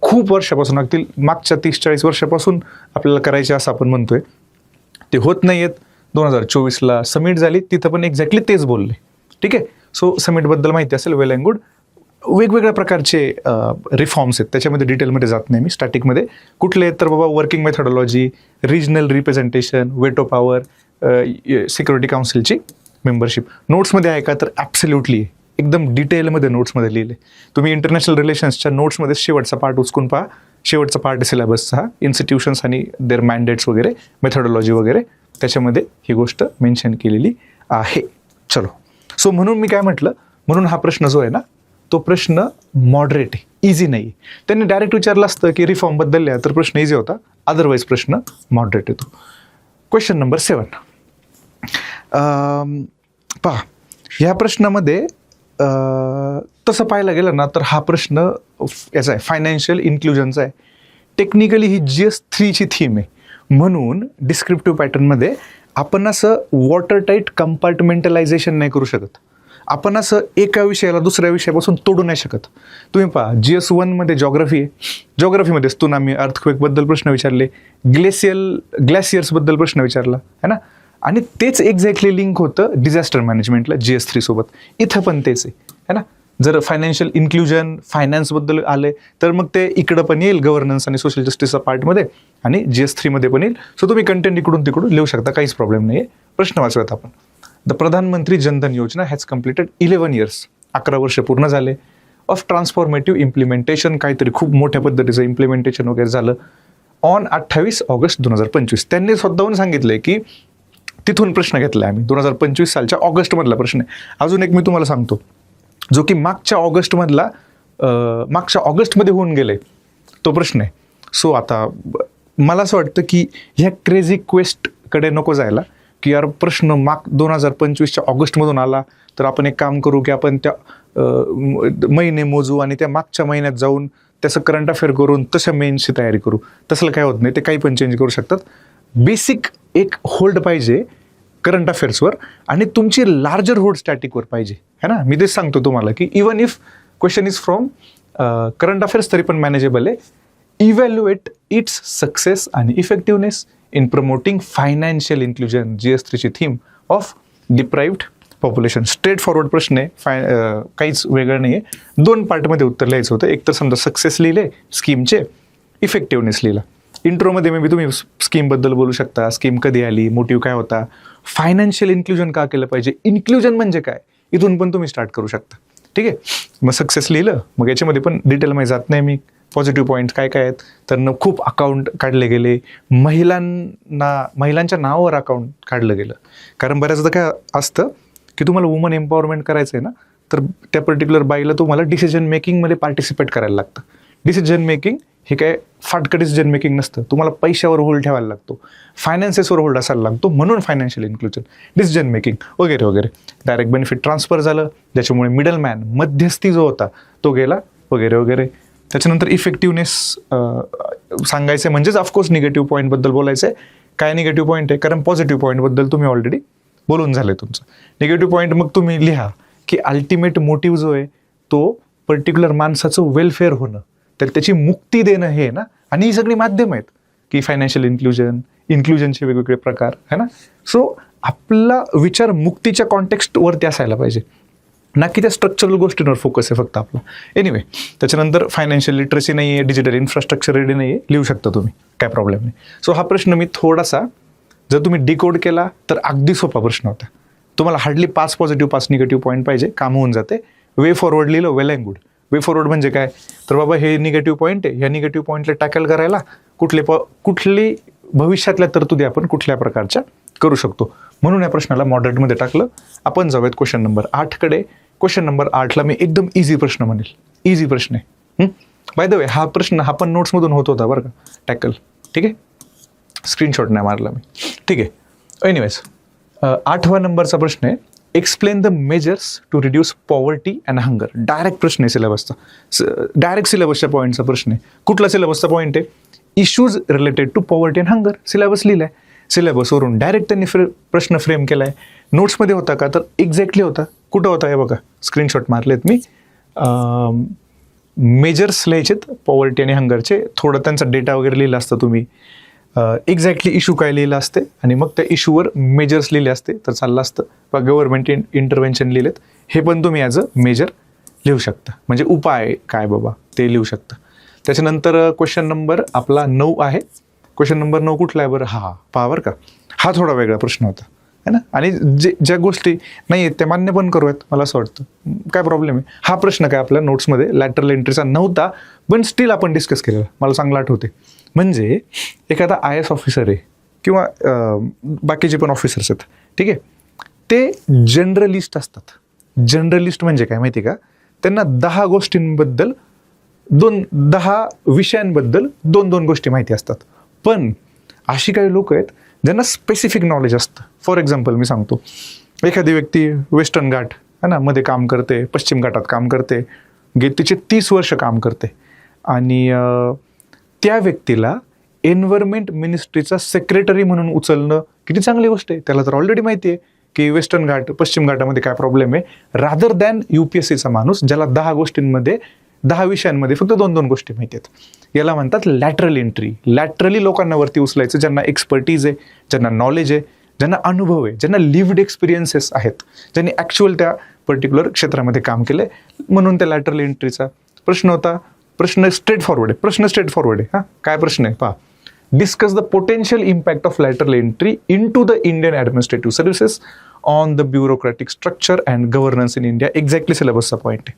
खूप वर्षापासून, अगदी मागच्या 30-40 वर्षापासून आपल्याला करायचे असं आपण म्हणतोय. ते होत नाही आहेत. 2024ला समिट झाली, तिथं पण एक्झॅक्टली तेच बोलले. ठीक आहे. सो समिटबद्दल माहिती असेल, वेल अँड गुड. वेगवेगळ्या प्रकारचे रिफॉर्म्स आहेत, त्याच्यामध्ये डिटेलमध्ये जात नाही मी. स्टॅटिकमध्ये कुठले आहेत तर बाबा, working methodology, regional representation, veto power, security काउन्सिलची मेंबरशिप. नोट्समध्ये आहे का तर ॲब्सल्युटली एकदम डिटेलमध्ये नोट्समध्ये लिहिले. तुम्ही इंटरनॅशनल रिलेशन्सच्या नोट्समध्ये शेवटचा पार्ट उचकून पहा. शेवटचा पार्ट सिलेबसचा, इन्स्टिट्यूशन्स आणि देअर मॅन्डेट्स वगैरे, मेथडॉलॉजी वगैरे, त्याच्यामध्ये ही गोष्ट मेन्शन केलेली आहे. चलो, सो म्हणून मी काय म्हटलं, म्हणून हा प्रश्न जो आहे ना, तो प्रश्न मॉडरेट आहे, इझी नाही. त्यांनी डायरेक्ट विचारलं असतं की रिफॉर्मबद्दल लिहा तर प्रश्न इझी होता, अदरवाईज प्रश्न मॉडरेट येतो. Question number 7. पहा, ह्या प्रश्नामध्ये तसं पाहायला गेलं ना तर हा प्रश्न याचा आहे, फायनान्शियल इन्क्लुजनचा आहे. टेक्निकली ही GS3ची थीम आहे, म्हणून डिस्क्रिप्टिव्ह पॅटर्नमध्ये आपण असं वॉटर टाईट कंपार्टमेंटलायझेशन नाही करू शकत. आपण असं एका विषयाला दुसऱ्या विषयापासून तोडू नाही शकत. तुम्ही पहा, GS1मध्ये जॉग्रफी आहे, जॉग्रफीमध्ये त्सुनामी, अर्थक्वेकबद्दल प्रश्न विचारले, ग्लेसियर्सबद्दल प्रश्न विचारला आहे ना, आणि तेच एक्झॅक्टली लिंक होतं डिझास्टर मॅनेजमेंटला GS3 सोबत. इथं पण तेच आहे ना. जर फायनान्शियल इन्क्लुजन, फायनान्सबद्दल आले तर मग ते इकडं पण येईल, गव्हर्नन्स आणि सोशल जस्टिसच्या पार्टमध्ये, आणि GS3मध्ये पण येईल. सो तुम्ही कंटेंट इकडून तिकडून लिहू शकता, काहीच प्रॉब्लेम नाही आहे. प्रश्न वाचूयात आपण. द प्रधानमंत्री जनधन योजना हॅज कम्प्लिटेड 11 years, 11 वर्ष पूर्ण झाले, ऑफ ट्रान्सफॉर्मेटिव्ह इम्प्लिमेंटेशन, काहीतरी खूप मोठ्या पद्धतीचं इम्प्लिमेंटेशन वगैरे झालं ऑन 28 ऑगस्ट 2025. त्यांनी स्वतःहून सांगितलंय की तिथून प्रश्न घेतलाय आम्ही, 2025 सालच्या ऑगस्टमधला प्रश्न आहे. अजून एक मी तुम्हाला सांगतो, जो की मागच्या ऑगस्टमध्ये होऊन गेले, तो प्रश्न आहे. सो आता मला असं वाटतं की ह्या क्रेझी क्वेस्टकडे नको जायला, की यार प्रश्न 2025च्या ऑगस्टमधून आला तर आपण एक काम करू की आपण त्या महिने मोजू आणि त्या मागच्या महिन्यात जाऊन त्याचं करंट अफेअर करून तशा मेन्सची तयारी करू. तसलं काय होत नाही, ते काही पण चेंज करू शकतात. बेसिक एक होल्ड पाहिजे करंट अफेअर्सवर, आणि तुमची लार्जर होल्ड स्टॅटिकवर पाहिजे, है ना. मी तेच सांगतो तुम्हाला की even if question is from current affairs तरी पण मॅनेजेबल आहे. इव्हॅल्युएट इट्स सक्सेस आणि effectiveness in promoting financial inclusion, GS3ची theme of deprived population. Straightforward प्रश्न आहे, काहीच वेगळं नाही आहे. 2 पार्टमध्ये उत्तर लिहायचं होतं. एक तर समजा सक्सेस लिहिले स्कीमचे, इफेक्टिव्हनेस लिहिला. इंट्रोमध्ये मे बी तुम्ही स्कीमबद्दल बोलू शकता, स्कीम कधी आली, मोटिव्ह काय होता, फायनान्शियल इन्क्लुजन का केलं पाहिजे, इन्क्लुजन म्हणजे काय, इथून पण तुम्ही स्टार्ट करू शकता. ठीक आहे. मग सक्सेस लिहिलं, मग याच्यामध्ये पण डिटेलमध्ये जात नाही मी. पॉझिटिव्ह पॉईंट्स काय काय आहेत तर खूप अकाउंट काढले गेले, महिलांच्या नावावर अकाउंट काढलं गेलं. कारण बऱ्याचदा काय असतं की तुम्हाला वुमन एम्पॉवरमेंट करायचं आहे ना, तर त्या पर्टिक्युलर बाईला तुम्हाला डिसिजन मेकिंगमध्ये पार्टिसिपेट करायला लागतं. डिसिजन मेकिंग हे काय फाटकं डिसिजन मेकिंग नसतं. तुम्हाला पैशावर होल्ड ठेवायला लागतो, फायनान्सेसवर होल्ड असायला लागतो, म्हणून फायनान्शियल इन्क्लुजन, डिसिजन मेकिंग वगैरे वगैरे. डायरेक्ट बेनिफिट ट्रान्सफर झालं, ज्याच्यामुळे मिडलमॅन मध्यस्थी जो होता तो गेला वगैरे वगैरे. त्याच्यानंतर इफेक्टिव्हनेस सांगायचं म्हणजेच ऑफकोर्स निगेटिव्ह पॉईंटबद्दल बोलायचं आहे. काय निगेटिव्ह पॉईंट आहे, कारण पॉझिटिव्ह पॉईंटबद्दल तुम्ही ऑलरेडी बोलून झाले तुमचं. निगेटिव्ह पॉईंट मग तुम्ही लिहा की अल्टिमेट मोटिव्ह जो आहे तो पर्टिक्युलर माणसाचं वेलफेअर होणं, तर त्याची मुक्ती देणं हे ना. आणि ही सगळी माध्यम आहेत की फायनान्शियल इन्क्लुजनचे वेगवेगळे प्रकार है ना. सो आपला विचार मुक्तीच्या कॉन्टेक्स्टवरती असायला पाहिजे, ना की त्या स्ट्रक्चरल गोष्टींवर फोकस आहे फक्त आपला. एनिवे, त्याच्यानंतर फायनान्शियल लिटरसी नाही आहे, डिजिटल इन्फ्रास्ट्रक्चर रेडी नाही आहे, लिहू शकता तुम्ही, काय प्रॉब्लेम नाही. सो हा प्रश्न मी थोडासा जर तुम्ही डिकोड केला तर अगदी सोपा प्रश्न होता. तुम्हाला हार्डली 5 पॉझिटिव्ह 5 निगेटिव्ह पॉईंट पाहिजे, काम होऊन जाते. वे फॉरवर्ड लिहिलं, वेल अँड गुड. वे फॉरवर्ड म्हणजे काय, तर बाबा हे निगेटिव्ह पॉईंट आहे, ह्या निगेटिव्ह पॉईंटला टॅकल करायला कुठली भविष्यातल्या तरतुदी आपण कुठल्या प्रकारच्या करू शकतो, म्हणून या प्रश्नाला मॉडरेटमध्ये टाकलं. आपण जाऊयात क्वेश्चन नंबर 8कडे. क्वेश्चन नंबर 8ला मी एकदम इझी प्रश्न म्हणेल, इझी प्रश्न आहे. बाय द वे हा प्रश्न हा पण नोट्समधून होत होता बरं का, टॅकल. ठीक आहे, स्क्रीनशॉट नाही मारला मी. ठीक आहे. एनिवेज, 8वा नंबरचा प्रश्न आहे, explain the measures to reduce poverty and hunger. Direct प्रश्न आहे सिलेबसचा, डायरेक्ट सिलेबसच्या पॉईंटचा प्रश्न आहे. कुठला सिलेबसचा पॉईंट आहे, issues related to poverty and hunger. Syllabus लिहिला आहे, सिलेबसवरून डायरेक्ट त्यांनी प्रश्न फ्रेम केला आहे. नोट्समध्ये होता का, तर एक्झॅक्टली होता. कुठं होता हे बघा, स्क्रीनशॉट मारलेत मी. मेजर्स लिहायचेत पॉवर्टी आणि हंगरचे, थोडं त्यांचा डेटा वगैरे लिहिला असतं तुम्ही, एक्झॅक्टली इश्यू काय लिहिलं असते आणि मग त्या इश्यूवर मेजर्स लिहिले असते तर चाललं असतं. गव्हर्नमेंट इंटरव्हेन्शन लिहिलेत, हे पण तुम्ही ॲज अ मेजर लिहू शकता, म्हणजे उपाय काय बाबा ते लिहू शकता. त्याच्यानंतर क्वेश्चन नंबर आपला 9 आहे. क्वेश्चन नंबर 9 कुठला आहे बरं, हा पहा बरं का, हा थोडा वेगळा प्रश्न होता है ना. आणि ज्या गोष्टी नाही आहेत त्या मान्य पण करूयात, मला असं वाटतं, काय प्रॉब्लेम आहे. हा प्रश्न काय आपल्या नोट्समध्ये लॅटरल एंट्रीचा नव्हता, पण स्टील आपण डिस्कस केलेला, मला चांगलं आठवते. म्हणजे एखादा IAS ऑफिसर आहे किंवा बाकीचे पण ऑफिसर्स आहेत, ठीक आहे, ते जनरलिस्ट असतात. जनरलिस्ट म्हणजे काय माहिती का, त्यांना 10 गोष्टींबद्दल 10 विषयांबद्दल 2 गोष्टी माहिती असतात. पण अशी काही लोक आहेत ज्यांना स्पेसिफिक नॉलेज असतं. फॉर एक्झाम्पल मी सांगतो, एखादी व्यक्ती वेस्टर्न घाट है ना मध्ये काम करते, पश्चिम घाटात काम करते, तिचे 30 वर्ष काम करते, आणि त्या व्यक्तीला एन्व्हायरमेंट मिनिस्ट्रीचा सेक्रेटरी म्हणून उचलणं किती चांगली गोष्ट आहे. त्याला तर ऑलरेडी माहिती आहे की वेस्टर्न घाट पश्चिम घाटामध्ये काय प्रॉब्लेम आहे, रादर दॅन UPSCचा माणूस ज्याला 10 गोष्टींमध्ये 10 विषयांमध्ये फक्त 2 गोष्टी माहिती आहेत. याला म्हणतात लॅटरल एंट्री. लॅटरली लोकांना वरती उचलायचं, ज्यांना एक्सपर्टीज आहे, ज्यांना नॉलेज आहे, ज्यांना अनुभव आहे, ज्यांना लिव्हड एक्सपिरियन्सेस आहेत, ज्यांनी ॲक्च्युअल त्या पर्टिक्युलर क्षेत्रामध्ये काम केलं आहे, म्हणून त्या लॅटरल एंट्रीचा प्रश्न होता. प्रश्न स्ट्रेट फॉरवर्ड आहे. हां, काय प्रश्न आहे पहा, discuss the potential impact of lateral entry into the Indian administrative services on the bureaucratic structure and governance in India. Exactly सिलेबसचा पॉईंट आहे,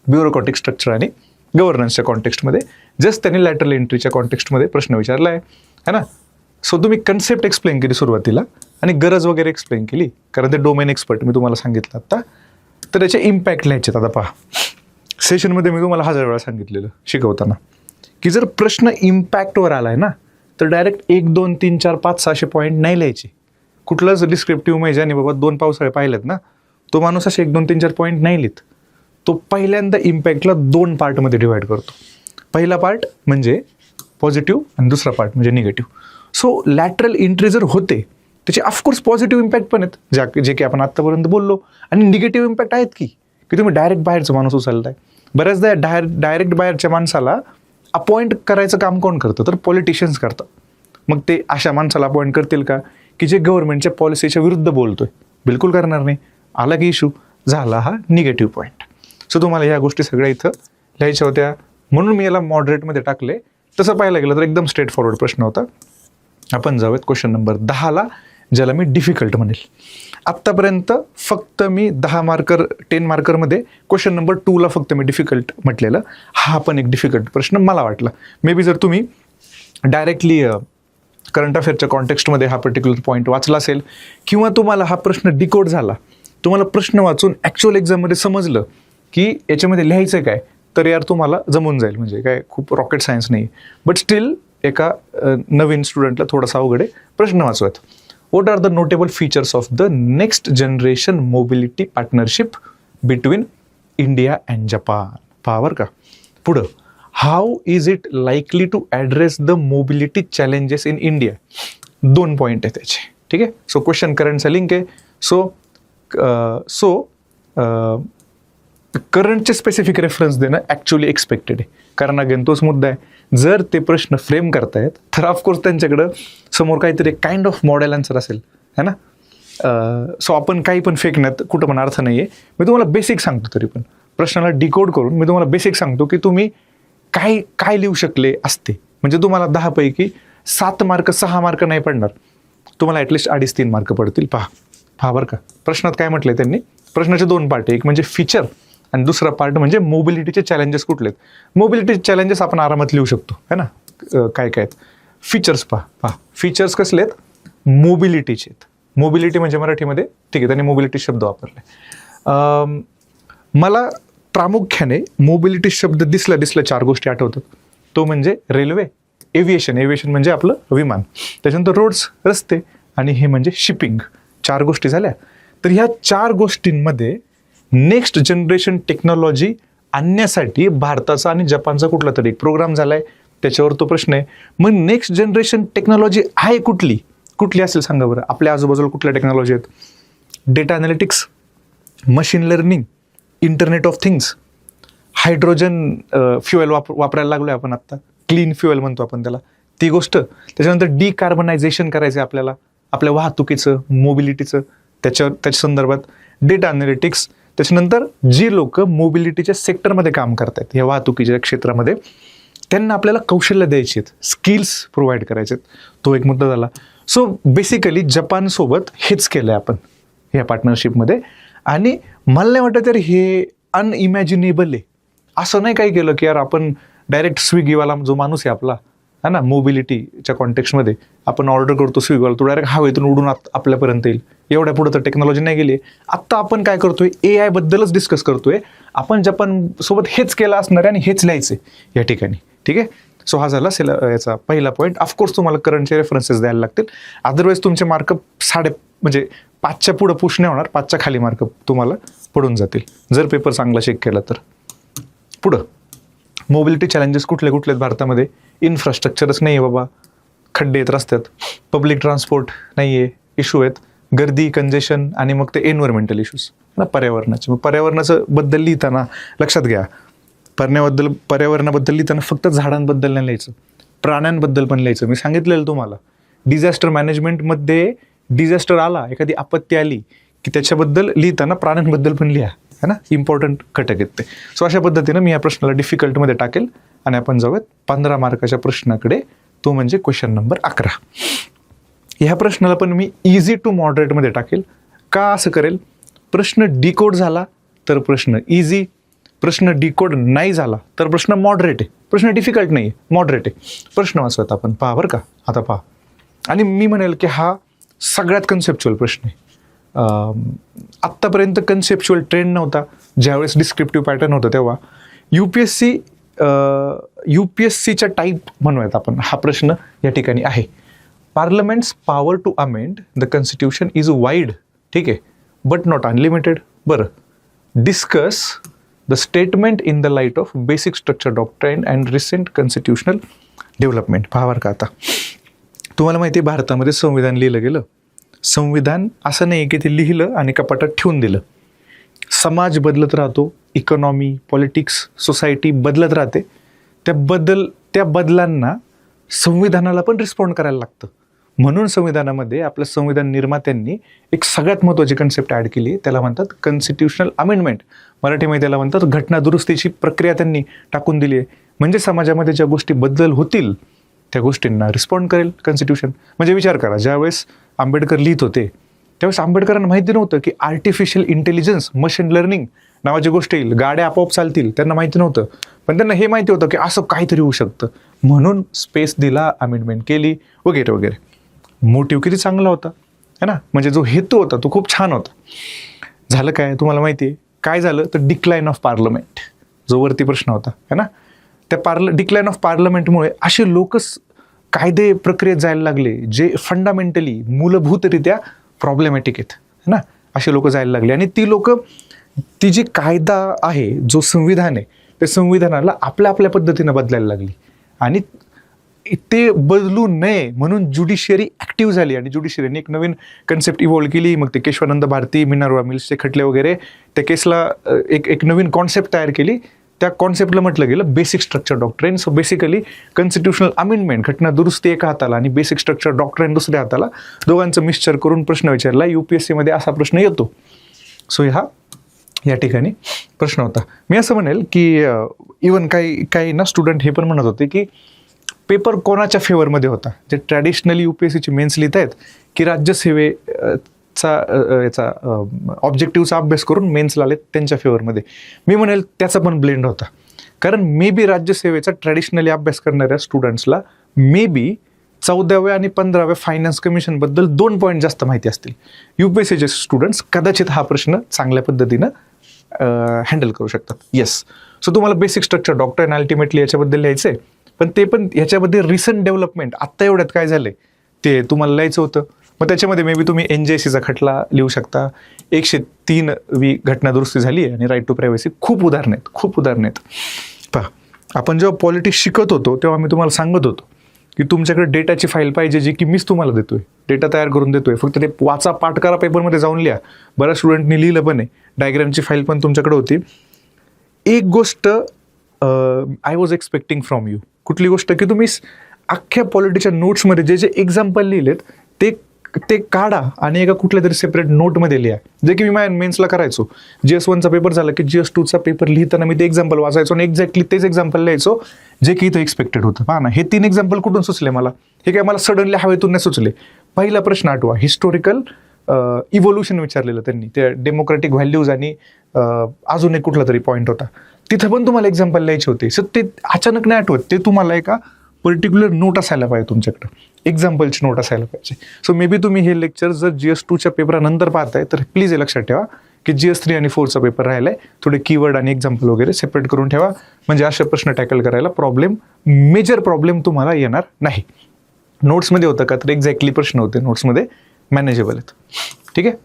ब्युरोक्रॅटिक स्ट्रक्चर आणि गव्हर्नन्सच्या कॉन्टेक्स्टमध्ये. जस्ट त्यांनी लॅटरल एंट्रीच्या कॉन्टेक्स्टमध्ये प्रश्न विचारला आहे ना. सो तुम्ही कन्सेप्ट एक्सप्लेन केली सुरुवातीला आणि गरज वगैरे एक्सप्लेन केली, कारण ते डोमेन एक्सपर्ट मी तुम्हाला सांगितलं आता. तर त्याचे इम्पॅक्ट लिहायचे. आता पहा, सेशनमध्ये मी तुम्हाला 1000 वेळा सांगितलेलं शिकवताना की जर प्रश्न इम्पॅक्टवर आला आहे ना, तर डायरेक्ट 1 2 3 4 5 600 पॉईंट नाही लिहायचे. कुठलाच डिस्क्रिप्टिव्ह म्हणजे आणि बाबा 2 पावसाळे पाहिलेत ना, तो माणूस असे 1 2 3 4 पॉईंट नाही लिहित. तो पहिल्यांदा इम्पॅक्टला 2 पार्टमध्ये डिवाईड करतो. पहिला पार्ट म्हणजे पॉझिटिव्ह आणि दुसरा पार्ट म्हणजे निगेटिव्ह. सो लॅटरल एंट्री जर होते त्याचे ऑफकोर्स पॉझिटिव्ह इम्पॅक्ट पण आहेत, जे की आपण आत्तापर्यंत बोललो, आणि निगेटिव्ह इम्पॅक्ट आहेत की तुम्ही डायरेक्ट बाहेरचा माणूस उचलताय. बऱ्याचदा डायरेक्ट बाहेरच्या माणसाला अपॉइंट करायचं काम कोण करतं, तर पॉलिटिशियन्स करतात. मग ते अशा माणसाला अपॉइंट करतील का की जे गव्हर्नमेंटच्या पॉलिसीच्या विरुद्ध बोलतोय? बिलकुल करणार नाही. आला की इश्यू झाला हा निगेटिव्ह पॉईंट. सो तुम्हाला ह्या गोष्टी सगळ्या इथं लिहायच्या होत्या, म्हणून मी याला मॉडरेटमध्ये टाकले. तसं पाहायला गेलं तर एकदम स्ट्रेट फॉरवर्ड प्रश्न होता. आपण जाऊयात क्वेश्चन नंबर 10ला, ज्याला मी डिफिकल्ट म्हणेल. आत्तापर्यंत फक्त मी 10 मार्करमध्ये क्वेश्चन नंबर 2ला फक्त मी डिफिकल्ट म्हटलेलं. हा पण एक डिफिकल्ट प्रश्न मला वाटला. मे बी जर तुम्ही डायरेक्टली करंट अफेअरच्या कॉन्टेक्स्टमध्ये हा पर्टिक्युलर पॉईंट वाचला असेल, किंवा तुम्हाला हा प्रश्न डिकोड झाला, तुम्हाला प्रश्न वाचून ॲक्च्युअल एक्झाममध्ये समजलं की याच्यामध्ये लिहायचं काय, तर यार तुम्हाला जमून जाईल, म्हणजे काय खूप रॉकेट सायन्स नाही. बट स्टील एका नवीन स्टुडंटला थोडासा अवघड आहे. प्रश्न वाचूयात. What are the notable features of the next generation mobility partnership between India and Japan? Power का. पुढं, how is it likely to address the mobility challenges in India? 2 point आहे त्याचे. ठीक आहे. सो क्वेश्चन करंटचा लिंक आहे. So करंटचे specific reference देणं ॲक्च्युली एक्सपेक्टेड आहे, कारण अगेन तोच मुद्दा आहे. जर ते प्रश्न फ्रेम करतायत तर ऑफकोर्स त्यांच्याकडं समोर काहीतरी काइंड ऑफ मॉडेल आन्सर असेल, है ना. सो आपण काही पण फेकण्यात कुठं पण अर्थ नाही आहे. मी तुम्हाला बेसिक सांगतो, तरी पण प्रश्नाला डिकोड करून मी तुम्हाला बेसिक सांगतो की तुम्ही काय लिहू शकले असते. म्हणजे तुम्हाला 10 पैकी 7 मार्क 6 मार्क नाही पडणार, तुम्हाला ॲटलिस्ट 2.5-3 मार्क पडतील. पहा बरं का. प्रश्नात काय म्हटलंय त्यांनी, प्रश्नाचे 2 पार्ट आहे. एक म्हणजे फीचर आणि दुसरा पार्ट म्हणजे मोबिलिटीचे चॅलेंजेस कुठले आहेत. मोबिलिटीचे चॅलेंजेस आपण आरामात लिहू शकतो, है ना. काय आहेत फीचर्स? पहा फीचर्स कसले आहेत, मोबिलिटीचे आहेत. मोबिलिटी म्हणजे मराठीमध्ये, ठीक आहे, त्यांनी मोबिलिटी शब्द वापरले. मला प्रामुख्याने मोबिलिटी शब्द दिसला 4 गोष्टी आठवतात. तो म्हणजे रेल्वे, एव्हिएशन म्हणजे आपलं विमान, त्याच्यानंतर रोड्स रस्ते, आणि हे म्हणजे शिपिंग. 4 गोष्टी झाल्या. तर ह्या 4 गोष्टींमध्ये नेक्स्ट जनरेशन टेक्नॉलॉजी आणण्यासाठी भारताचा आणि जपानचा कुठला तरी एक प्रोग्राम झालाय, त्याच्यावर तो प्रश्न आहे. मग नेक्स्ट जनरेशन टेक्नॉलॉजी आहे कुठली असेल सांगा बरं. आपल्या आजूबाजूला कुठल्या टेक्नॉलॉजी आहेत? Data analytics, machine learning, internet of things, hydrogen fuel वापरायला लागलोय आपण आत्ता, क्लीन फ्युएल म्हणतो आपण त्याला, ती गोष्ट. त्याच्यानंतर डिकार्बनायझेशन करायचं आपल्याला, आपल्या वाहतुकीचं, मोबिलिटीचं, त्याच्या संदर्भात डेटा अनालिटिक्स. त्याच्यानंतर जी लोक मोबिलिटीच्या सेक्टरमध्ये काम करतात, या वाहतुकीच्या क्षेत्रामध्ये, त्यांना आपल्याला कौशल्य द्यायची आहेत, स्किल्स प्रोव्हाइड करायचे आहेत. तो एक मुद्दा झाला. सो बेसिकली जपानसोबत हेच केलं आहे आपण ह्या पार्टनरशिपमध्ये. आणि मला नाही वाटत तर हे अनइमॅजिनेबल आहे. असं नाही काही केलं की यार आपण डायरेक्ट स्विगीवाला जो माणूस आहे आपला, है ना, मोबिलिटीच्या कॉन्टेक्स्टमध्ये आपण ऑर्डर करतो स्विगीवाला, तो डायरेक्ट हवेतून उडून आपल्यापर्यंत येईल. एवढ्या पुढं तर टेक्नॉलॉजी नाही गेली. आत्ता आपण काय करतोय, AI बद्दलच डिस्कस करतोय. आपण जपानसोबत हेच केलं असणार आहे आणि हेच लिहायचं आहे या ठिकाणी. ठीक आहे. सो हा झाला याचा पहिला पॉईंट. ऑफकोर्स तुम्हाला करंटचे रेफरन्सेस द्यायला लागतील, अदरवाईज तुमचे मार्क 5च्या पुढं पुश नाही होणार, 5च्या खाली मार्क तुम्हाला पडून जातील जर पेपर चांगला चेक केला तर. पुढं मोबिलिटी चॅलेंजेस कुठले आहेत भारतामध्ये? इन्फ्रास्ट्रक्चरच नाही आहे बाबा, खड्डे आहेत रस्त्यात, पब्लिक ट्रान्सपोर्ट नाही आहे, इश्यू आहेत, गर्दी, कंजेशन, आणि मग ते एन्व्हायरमेंटल इश्यूज ना, पर्यावरणाचे. मग पर्यावरणाचं बद्दल लिहिताना लक्षात घ्या, पर्यावरणाबद्दल लिहिताना फक्त झाडांबद्दल नाही लिहायचं, प्राण्यांबद्दल पण लिहायचं. मी सांगितलेलं तुम्हाला, डिझास्टर मॅनेजमेंटमध्ये डिझास्टर आला, एखादी आपत्ती आली की त्याच्याबद्दल लिहिताना प्राण्यांबद्दल पण लिहा, है ना. इम्पॉर्टंट घटक आहेत ते. सो अशा पद्धतीनं मी या प्रश्नाला डिफिकल्टमध्ये टाकेल आणि आपण जाऊयात 15 मार्काच्या प्रश्नाकडे. तो म्हणजे क्वेश्चन नंबर 11. ह्या प्रश्नाला पण मी इझी टू मॉडरेटमध्ये टाकेल. का असं करेल? प्रश्न डिकोड झाला तर प्रश्न इझी, प्रश्न डिकोड नाही झाला तर प्रश्न मॉडरेट आहे. प्रश्न डिफिकल्ट नाही आहे, मॉडरेट आहे. प्रश्न वाचवत आपण, पहा बरं का. आता पहा, आणि मी म्हणेल की हा सगळ्यात कन्सेप्च्युअल प्रश्न आहे. आत्तापर्यंत कन्सेप्च्युअल ट्रेंड नव्हता, ज्यावेळेस डिस्क्रिप्टिव्ह पॅटर्न होतं तेव्हा. UPSCच्या टाईप म्हणूयात आपण हा प्रश्न या ठिकाणी आहे. Parliament's power to amend the constitution is wide, ठीक आहे, बट नॉट अनलिमिटेड. बरं, discuss the statement in the light of basic structure doctrine and recent constitutional development. पहा बरं का. आता तुम्हाला माहिती आहे भारतामध्ये संविधान लिहिलं गेलं. संविधान असं नाही की ते लिहिलं आणि कपाटात ठेवून दिलं. समाज बदलत राहतो, इकॉनॉमी, पॉलिटिक्स, सोसायटी बदलत राहते. त्या बदलांना संविधानाला पण रिस्पॉन्ड करायला लागतं. म्हणून संविधानामध्ये आपल्या संविधान निर्मात्यांनी एक सगळ्यात महत्त्वाची कन्सेप्ट ॲड केली, त्याला म्हणतात कॉन्स्टिट्युशनल अमेंडमेंट. मराठीमध्ये त्याला म्हणतात घटना दुरुस्तीची प्रक्रिया त्यांनी टाकून दिली आहे. म्हणजे समाजामध्ये ज्या गोष्टी बदल होतील त्या गोष्टींना रिस्पॉन्ड करेल कॉन्स्टिट्यूशन. म्हणजे विचार करा, ज्यावेळेस आंबेडकर लिहित होते त्यावेळेस आंबेडकरांना माहिती नव्हतं की आर्टिफिशियल इंटेलिजन्स, मशीन लर्निंग नावाची गोष्ट येईल, गाड्या आपोआप चालतील. त्यांना माहिती नव्हतं, पण त्यांना हे माहिती होतं की असं काहीतरी होऊ शकतं. म्हणून स्पेस दिला, अमेंडमेंट केली, वगैरे वगैरे. मोटिव्ह किती चांगला होता, है ना. म्हणजे जो हेतू होता तो खूप छान होता. झालं काय तुम्हाला माहिती आहे? काय झालं तर डिक्लाइन ऑफ पार्लमेंट. जो वरती प्रश्न होता है ना, त्या डिक्लाइन ऑफ पार्लमेंटमुळे असे लोकच कायदे प्रक्रियेत जायला लागले जे फंडामेंटली मूलभूतरित्या प्रॉब्लेमॅटिक आहेत है ना, असे लोक जायला लागले. आणि ती जी कायदा आहे, जो संविधान आहे, त्या संविधानाला आपल्या आपल्या पद्धतीनं बदलायला लागली आणि ते बदलू नये म्हणून ज्युडिशियरी ॲक्टिव्ह झाली आणि ज्युडिशियरीने एक नवीन कन्सेप्ट इव्हॉल्व केली. मग ते केशवानंद भारती, मिनर्वा मिल्सचे खटले वगैरे, त्या केसला एक नवीन कॉन्सेप्ट तयार केली. त्या कॉन्सेप्टला म्हटलं गेलं basic structure doctrine. So basically constitutional amendment, घटना दुरुस्ती एका हाताला आणि बेसिक स्ट्रक्चर डॉक्ट्राईन दुसऱ्या हाताला, दोघांचं मिक्सचर करून प्रश्न विचारला. UPSCमध्ये असा प्रश्न येतो. सो या ठिकाणी प्रश्न होता. मी असं म्हणेल की इवन काही ना स्टुडंट हे पण म्हणत होते की पेपर कोणाच्या फेवरमध्ये होता, जे ट्रॅडिशनली UPSCची मेन्स लिहित आहेत की राज्यसेवेचा ऑब्जेक्टिव्हचा अभ्यास करून मेन्सला आले त्यांच्या फेवरमध्ये. मी म्हणेल त्याचा पण ब्लेंड होता. कारण मे बी राज्यसेवेचा ट्रॅडिशनली अभ्यास करणाऱ्या स्टुडंट्सला मे बी 14व्या आणि 15व्या फायनान्स कमिशनबद्दल 2 पॉईंट जास्त माहिती असतील. UPSCचे स्टुडंट्स कदाचित हा प्रश्न चांगल्या पद्धतीनं हँडल करू शकतात. येस. सो तुम्हाला बेसिक स्ट्रक्चर डॉक्ट्राईन अल्टिमेटली याच्याबद्दल लिहायचं आहे, पण ते पण याच्यामध्ये रिसंट डेव्हलपमेंट आत्ता एवढ्यात काय झालंय ते तुम्हाला लिहायचं होतं. मग त्याच्यामध्ये मे बी तुम्ही NJSCचा खटला लिहू शकता. 103वी घटना दुरुस्ती झाली आहे आणि राईट टू प्रायव्हसी. खूप उदाहरणं आहेत. पहा, आपण जेव्हा पॉलिटिक्स शिकत होतो तेव्हा मी तुम्हाला सांगत होतो की तुमच्याकडे डेटाची फाईल पाहिजे जी की मीच तुम्हाला देतोय, डेटा तयार करून देतोय, फक्त ते वाचा, पाठ करा, पेपरमध्ये जाऊन लिहा. बऱ्याच स्टुडंटनी लिहिलं पण आहे. डायग्रामची फाईल पण तुमच्याकडे होती. एक गोष्ट I was expecting from you. कुठली गोष्ट? की तुम्ही अख्ख्या पॉलिटिक्सच्या नोट्समध्ये जे एक्झाम्पल लिहिलेत ते काढा आणि एका कुठल्या तरी सेपरेट नोटमध्ये लिहा. जे की मी माझ्या मेन्सला करायचो. GS1चा पेपर झाला की GS2चा पेपर लिहिताना मी ते एक्झाम्पल वाचायचो आणि एक्झॅक्टली तेच एक्झाम्पल लिहायचो जे की इथं एक्सपेक्टेड होतं. पहा ना, हे 3 एक्झाम्पल कुठून सुचले मला? हे काय मला सडनली हवेतून नाही सुचले. पहिला प्रश्न आठवा, हिस्टोरिकल इव्होल्युशन विचारलेलं त्यांनी, त्या डेमोक्रॅटिक व्हॅल्यूज आणि अजून एक कुठला तरी पॉईंट होता, तिथं पण तुम्हाला एक्झाम्पल लिहायचे होते. सो ते अचानक नाही आठवत, ते तुम्हाला एका पर्टिक्युलर नोट असायला पाहिजे तुमच्याकडं, एक्झाम्पलची नोट असायला पाहिजे. सो मे बी तुम्ही हे लेक्चर जर GS2च्या पेपरानंतर पाहताय तर प्लीज हे लक्षात ठेवा की GS3 आणि 4चा पेपर राहिलाय. थोडे कीवर्ड आणि एक्झाम्पल वगैरे सेपरेट करून ठेवा, म्हणजे असे प्रश्न टॅकल करायला मेजर प्रॉब्लेम तुम्हाला येणार नाही. नोट्समध्ये होतं का तर एक्झॅक्टली प्रश्न होते नोट्समध्ये, मॅनेजेबल आहेत. ठीक आहे,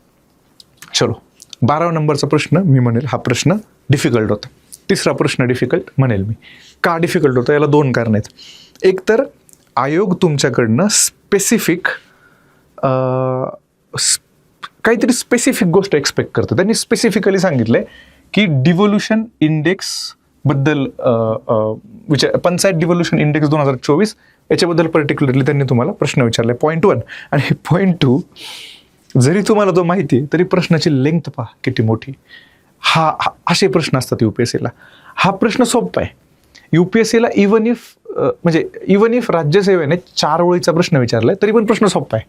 चलो. 12 नंबरचा प्रश्न मी म्हणेल हा प्रश्न डिफिकल्ट होता. तिसरा प्रश्न डिफिकल्ट म्हणेल मी. का डिफिकल्ट होतं? याला 2 कारणं आहेत. एक तर आयोग तुमच्याकडनं स्पेसिफिक काहीतरी स्पेसिफिक गोष्ट एक्सपेक्ट करतं. त्यांनी स्पेसिफिकली सांगितलंय की डिव्होल्युशन इंडेक्स बद्दल पंचायत डिव्होल्युशन इंडेक्स 2024 याच्याबद्दल पर्टिक्युलरली त्यांनी तुम्हाला प्रश्न विचारलाय. पॉईंट 1 आणि पॉईंट 2, जरी तुम्हाला तो माहिती आहे तरी प्रश्नाची लेंथ पहा किती मोठी. असे प्रश्न असतात UPSCला. हा प्रश्न सोपा आहे. UPSCला इवन इफ राज्यसेवेने 4 ओळीचा प्रश्न विचारलाय तरी पण प्रश्न सोपा आहे.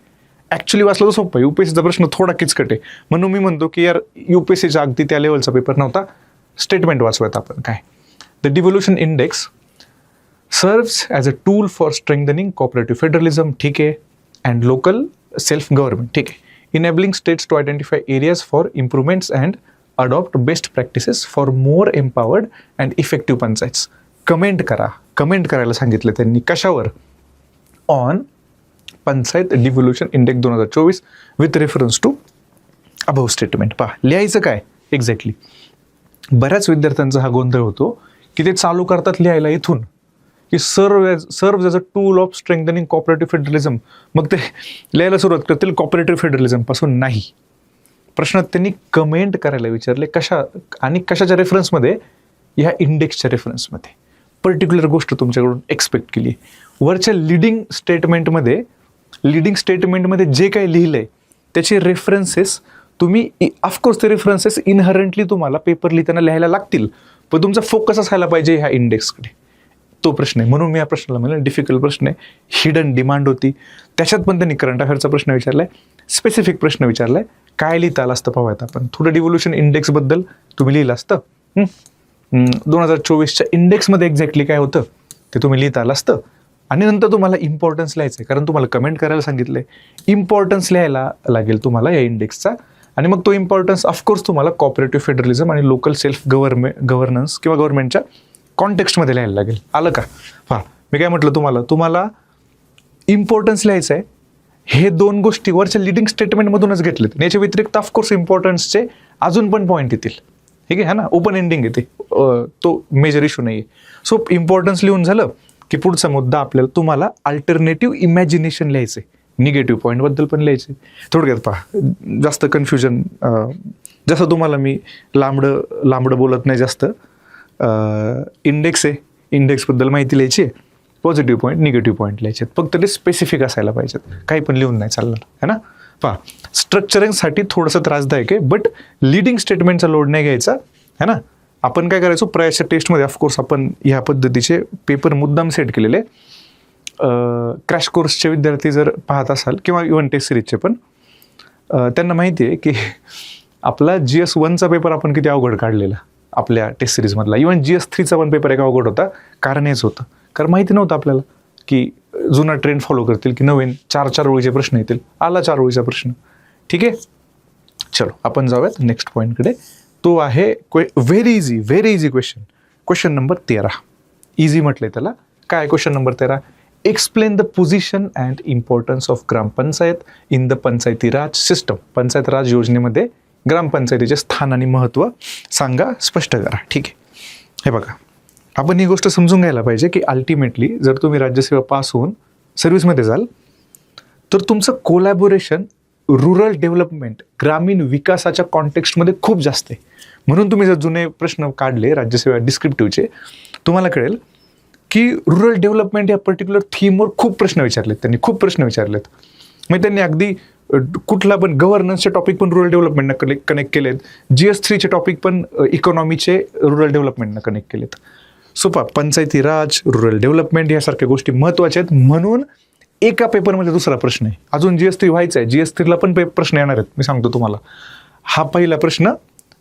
ॲक्च्युली वाचला तर सोपा आहे. UPSCचा प्रश्न थोडा किचकट आहे, म्हणून मी म्हणतो की यार UPSCचा अगदी त्या लेवलचा पेपर नव्हता. स्टेटमेंट वाचूयात आपण. काय? The devolution index serves as a tool for strengthening cooperative federalism, ठीक आहे, अँड लोकल सेल्फ गव्हर्नमेंट, ठीक आहे, enabling states to identify areas for improvements and adopt best practices for more empowered and effective panchayats. Comment करायला सांगितलं त्यांनी. कशावर? On panchayat devolution index 2024 with reference to above statement. पहा, लिहायचं काय एक्झॅक्टली. बऱ्याच विद्यार्थ्यांचा हा गोंधळ होतो की ते चालू करतात लिहायला इथून की सर्व as a tool of strengthening cooperative federalism, मग ते लिहायला सुरुवात करतील कोऑपरेटिव्ह फेडरलिझम पासून. नाही, प्रश्नात त्यांनी कमेंट करायला विचारले. कशाच्या रेफरन्समध्ये? ह्या इंडेक्सच्या रेफरन्समध्ये. पर्टिक्युलर गोष्ट तुमच्याकडून एक्सपेक्ट केली. वरच्या लिडिंग स्टेटमेंटमध्ये जे काही लिहिलंय त्याचे रेफरन्सेस तुम्ही, ऑफकोर्स ते रेफरन्सेस इनहरंटली तुम्हाला पेपर लिहिताना लिहायला लागतील, पण तुमचा फोकस असायला पाहिजे ह्या इंडेक्सकडे. तो प्रश्न आहे. म्हणून मी या प्रश्नाला म्हणलं डिफिकल्ट प्रश्न आहे. हिडन डिमांड होती. त्याच्यात पण त्यांनी करंट अफेअरचा प्रश्न विचारलाय, स्पेसिफिक प्रश्न विचारलाय. काय लिहिता आलं असतं पाहूयात आपण. थोडं डिव्होल्युशन इंडेक्सबद्दल तुम्ही लिहिलं असतं. 2024च्या इंडेक्समध्ये एक्झॅक्टली काय होतं ते तुम्ही लिहिता आलं असतं. आणि नंतर तुम्हाला इम्पॉर्टन्स लिहायचं आहे, कारण तुम्हाला कमेंट करायला सांगितलंय. इम्पॉर्टन्स लिहायला लागेल तुम्हाला या इंडेक्सचा. आणि मग तो इम्पॉर्टन्स ऑफकोर्स तुम्हाला कॉपरेटिव्ह फेडरलिझम आणि लोकल सेल्फ गव्हर्नन्स किंवा गव्हर्नमेंटच्या कॉन्टेक्स्टमध्ये लिहायला लागेल. आलं का? पहा मी काय म्हटलं तुम्हाला इम्पॉर्टन्स लिहायचं आहे. हे दोन गोष्टी वरच्या लिडिंग स्टेटमेंटमधूनच घेतलेत. याच्या व्यतिरिक्त ऑफकोर्स इम्पॉर्टन्सचे अजून पण पॉईंट येतील. ठीक आहे ना, ओपन एंडिंग येते, तो मेजर इश्यू नाही आहे. सो इम्पॉर्टन्स लिहून झालं की पुढचा मुद्दा आपल्याला तुम्हाला अल्टरनेटिव्ह इमॅजिनेशन लिहायचं आहे. निगेटिव्ह पॉईंटबद्दल पण लिहायचे. थोडक्यात पहा, जास्त कन्फ्युजन, जसं तुम्हाला मी लांबडं बोलत नाही जास्त. इंडेक्स आहे, इंडेक्सबद्दल माहिती लिहायची आहे. पॉझिटिव्ह पॉईंट, निगेटिव्ह पॉईंट लिहायचे. फक्त ते स्पेसिफिक असायला पाहिजेत, काही पण लिहून नाही चालणार है ना. पहा, स्ट्रक्चरिंगसाठी थोडंसं त्रासदायक आहे, बट लिडिंग स्टेटमेंटचा लोड नाही घ्यायचा है ना. आपण काय करायचो, प्रायच्या टेस्टमध्ये ऑफकोर्स आपण ह्या पद्धतीचे पेपर मुद्दाम सेट केलेले. क्रॅश कोर्सचे विद्यार्थी जर पाहत असाल किंवा इव्हन टेस्ट सिरीजचे पण, त्यांना माहिती आहे की आपला GS1चा पेपर आपण किती अवघड काढलेला आपल्या टेस्ट सिरीजमधला. इव्हन GS3चा पण पेपर एक अवघड होता. कारण हेच होतं, कारण माहिती नव्हतं आपल्याला की जुना ट्रेंड फॉलो करतील की नवीन 4 ओळीचे प्रश्न येतील. आला 4 ओळीचा प्रश्न. ठीक आहे, चलो आपण जाऊयात नेक्स्ट पॉईंटकडे. तो आहे very easy question number 13. Easy म्हटलंय त्याला. काय question number 13? Explain the position and importance of gram panchayat in the panchayati raj system. Panchayat raj योजनेमध्ये ग्रामपंचायतीचे स्थान आणि महत्त्व सांगा, स्पष्ट करा. ठीक आहे, हे बघा, आपण ही गोष्ट समजून घ्यायला पाहिजे की अल्टिमेटली जर तुम्ही राज्यसेवा पास होऊन सर्व्हिसमध्ये जाल तर तुमचं कोलॅबोरेशन रुरल डेव्हलपमेंट, ग्रामीण विकासाच्या कॉन्टेक्स्टमध्ये खूप जास्त आहे. म्हणून तुम्ही जर जुने प्रश्न काढले राज्यसेवा डिस्क्रिप्टिव्हचे, तुम्हाला कळेल की रुरल डेव्हलपमेंट या पर्टिक्युलर थीमवर खूप प्रश्न विचारलेत त्यांनी, खूप प्रश्न विचारलेत. मग त्यांनी अगदी कुठला पण गव्हर्नन्सचे टॉपिक पण रुरल डेव्हलपमेंटनं कनेक्ट केलेत. GS3चे टॉपिक पण इकॉनॉमीचे रुरल डेव्हलपमेंटनं कनेक्ट केलेत. सो पंचायती राज, रुरल डेव्हलपमेंट यासारख्या गोष्टी महत्त्वाच्या आहेत. म्हणून एका पेपरमध्ये दुसरा प्रश्न आहे. अजून GS3 व्हायचा आहे, GS3ला पण प्रश्न येणार आहेत. मी सांगतो तुम्हाला, हा पहिला प्रश्न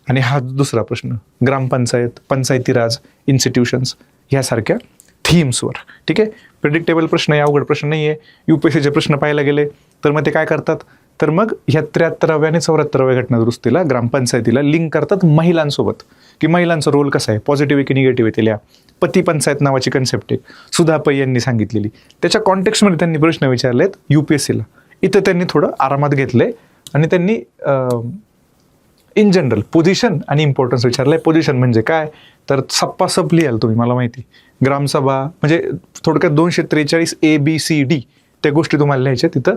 आणि हा दुसरा प्रश्न ग्रामपंचायत, पंचायती राज, इन्स्टिट्यूशन्स ह्यासारख्या थीम्सवर. ठीक आहे, प्रेडिक्टेबल प्रश्न आहे, अवघड प्रश्न नाही आहे. UPSCचे प्रश्न पाहायला गेले तर मग ते काय करतात, तर मग ह्या 73व्या आणि 74व्या घटना दुरुस्तीला ग्रामपंचायतीला लिंक करतात महिलांसोबत, की महिलांचा रोल कसा आहे, पॉझिटिव्ह आहे की निगेटिव्ह आहे. तिला पती पंचायत नावाची कन्सेप्ट आहे, सुधा पै यांनी सांगितलेली. त्याच्या कॉन्टेक्स्टमध्ये त्यांनी प्रश्न विचारलेत UPSCला. इथं त्यांनी थोडं आरामात घेतलंय आणि त्यांनी इन जनरल पोझिशन आणि इम्पॉर्टन्स विचारलंय. पोझिशन म्हणजे काय, तर सप्पा लिहाल तुम्ही, मला माहिती. ग्रामसभा म्हणजे थोडक्यात 243 ABCD त्या गोष्टी तुम्हाला लिहायच्या तिथं.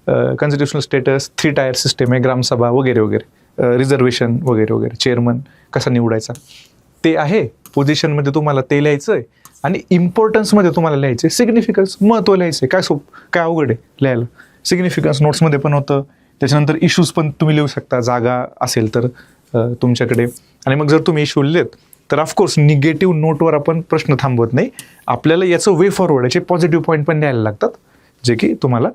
कॉन्स्टिट्युशनल स्टेटस, 3 टायर सिस्टम आहे, ग्रामसभा वगैरे वगैरे, रिझर्वेशन वगैरे वगैरे, चेअरमन कसा निवडायचा ते आहे. पोझिशनमध्ये तुम्हाला ते लिहायचं आहे आणि इम्पॉर्टन्समध्ये तुम्हाला लिहायचं आहे सिग्निफिकन्स, महत्त्व लिहायचं आहे. काय अवघड आहे लिहायला. सिग्निफिकन्स नोट्समध्ये पण होतं. त्याच्यानंतर इश्यूज पण तुम्ही लिहू शकता, जागा असेल तर तुमच्याकडे. आणि मग जर तुम्ही इश्यू लिहिलेत तर ऑफकोर्स निगेटिव्ह नोटवर आपण प्रश्न थांबवत नाही. आपल्याला याचं वे फॉरवर्ड, याचे पॉझिटिव्ह पॉईंट पण लिहायला लागतात, जे की तुम्हाला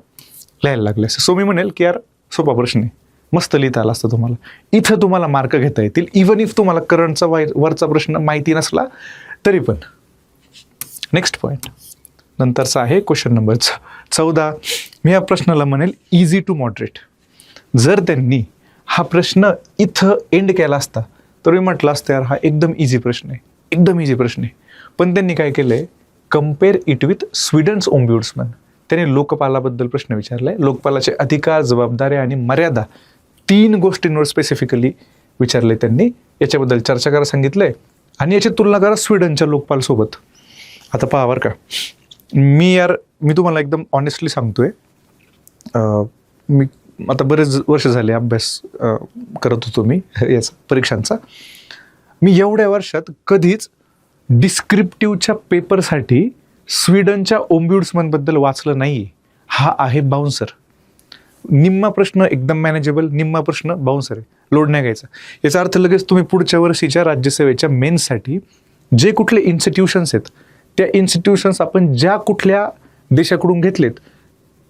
लिहायला लागले. सो मी म्हणेल की यार सोपा प्रश्न आहे, मस्त लिहिता आला असतं तुम्हाला. इथं तुम्हाला मार्क घेता येतील, इवन इफ तुम्हाला करंटचा वरचा प्रश्न माहिती नसला तरी पण. नेक्स्ट पॉईंट नंतरचा आहे क्वेश्चन नंबर 14. मी या प्रश्नाला म्हणेल इझी टू मॉडरेट. जर त्यांनी हा प्रश्न इथं एंड केला असता तर मी म्हटलं असतं यार हा एकदम इझी प्रश्न आहे, एकदम इझी प्रश्न आहे. पण त्यांनी काय केलंय, कम्पेअर इट विथ स्वीडन्स ओम्ब्युड्समन. त्याने लोकपालाबद्दल प्रश्न विचारलाय. लोकपालाचे अधिकार, जबाबदाऱ्या आणि मर्यादा 3 गोष्टींवर स्पेसिफिकली विचारले त्यांनी. याच्याबद्दल चर्चा करा सांगितलंय आणि याची तुलना करा स्वीडनच्या लोकपालसोबत. आता पहा बरं का, मी तुम्हाला एकदम ऑनेस्टली सांगतोय, मी आता बरेच वर्ष झाले अभ्यास करत होतो मी याचा परीक्षांचा. मी एवढ्या वर्षात कधीच डिस्क्रिप्टिव्हच्या पेपरसाठी स्वीडनच्या ओम्ब्युड्समनबद्दल वाचलं नाही. हा आहे बाउन्सर. निम्मा प्रश्न एकदम मॅनेजेबल, निम्मा प्रश्न बाउन्सर आहे, लोड नाही घ्यायचा. याचा अर्थ लगेच तुम्ही पुढच्या वर्षीच्या राज्यसेवेच्या मेन्ससाठी जे कुठले इन्स्टिट्यूशन्स आहेत, त्या इन्स्टिट्यूशन्स आपण ज्या कुठल्या देशाकडून घेतलेत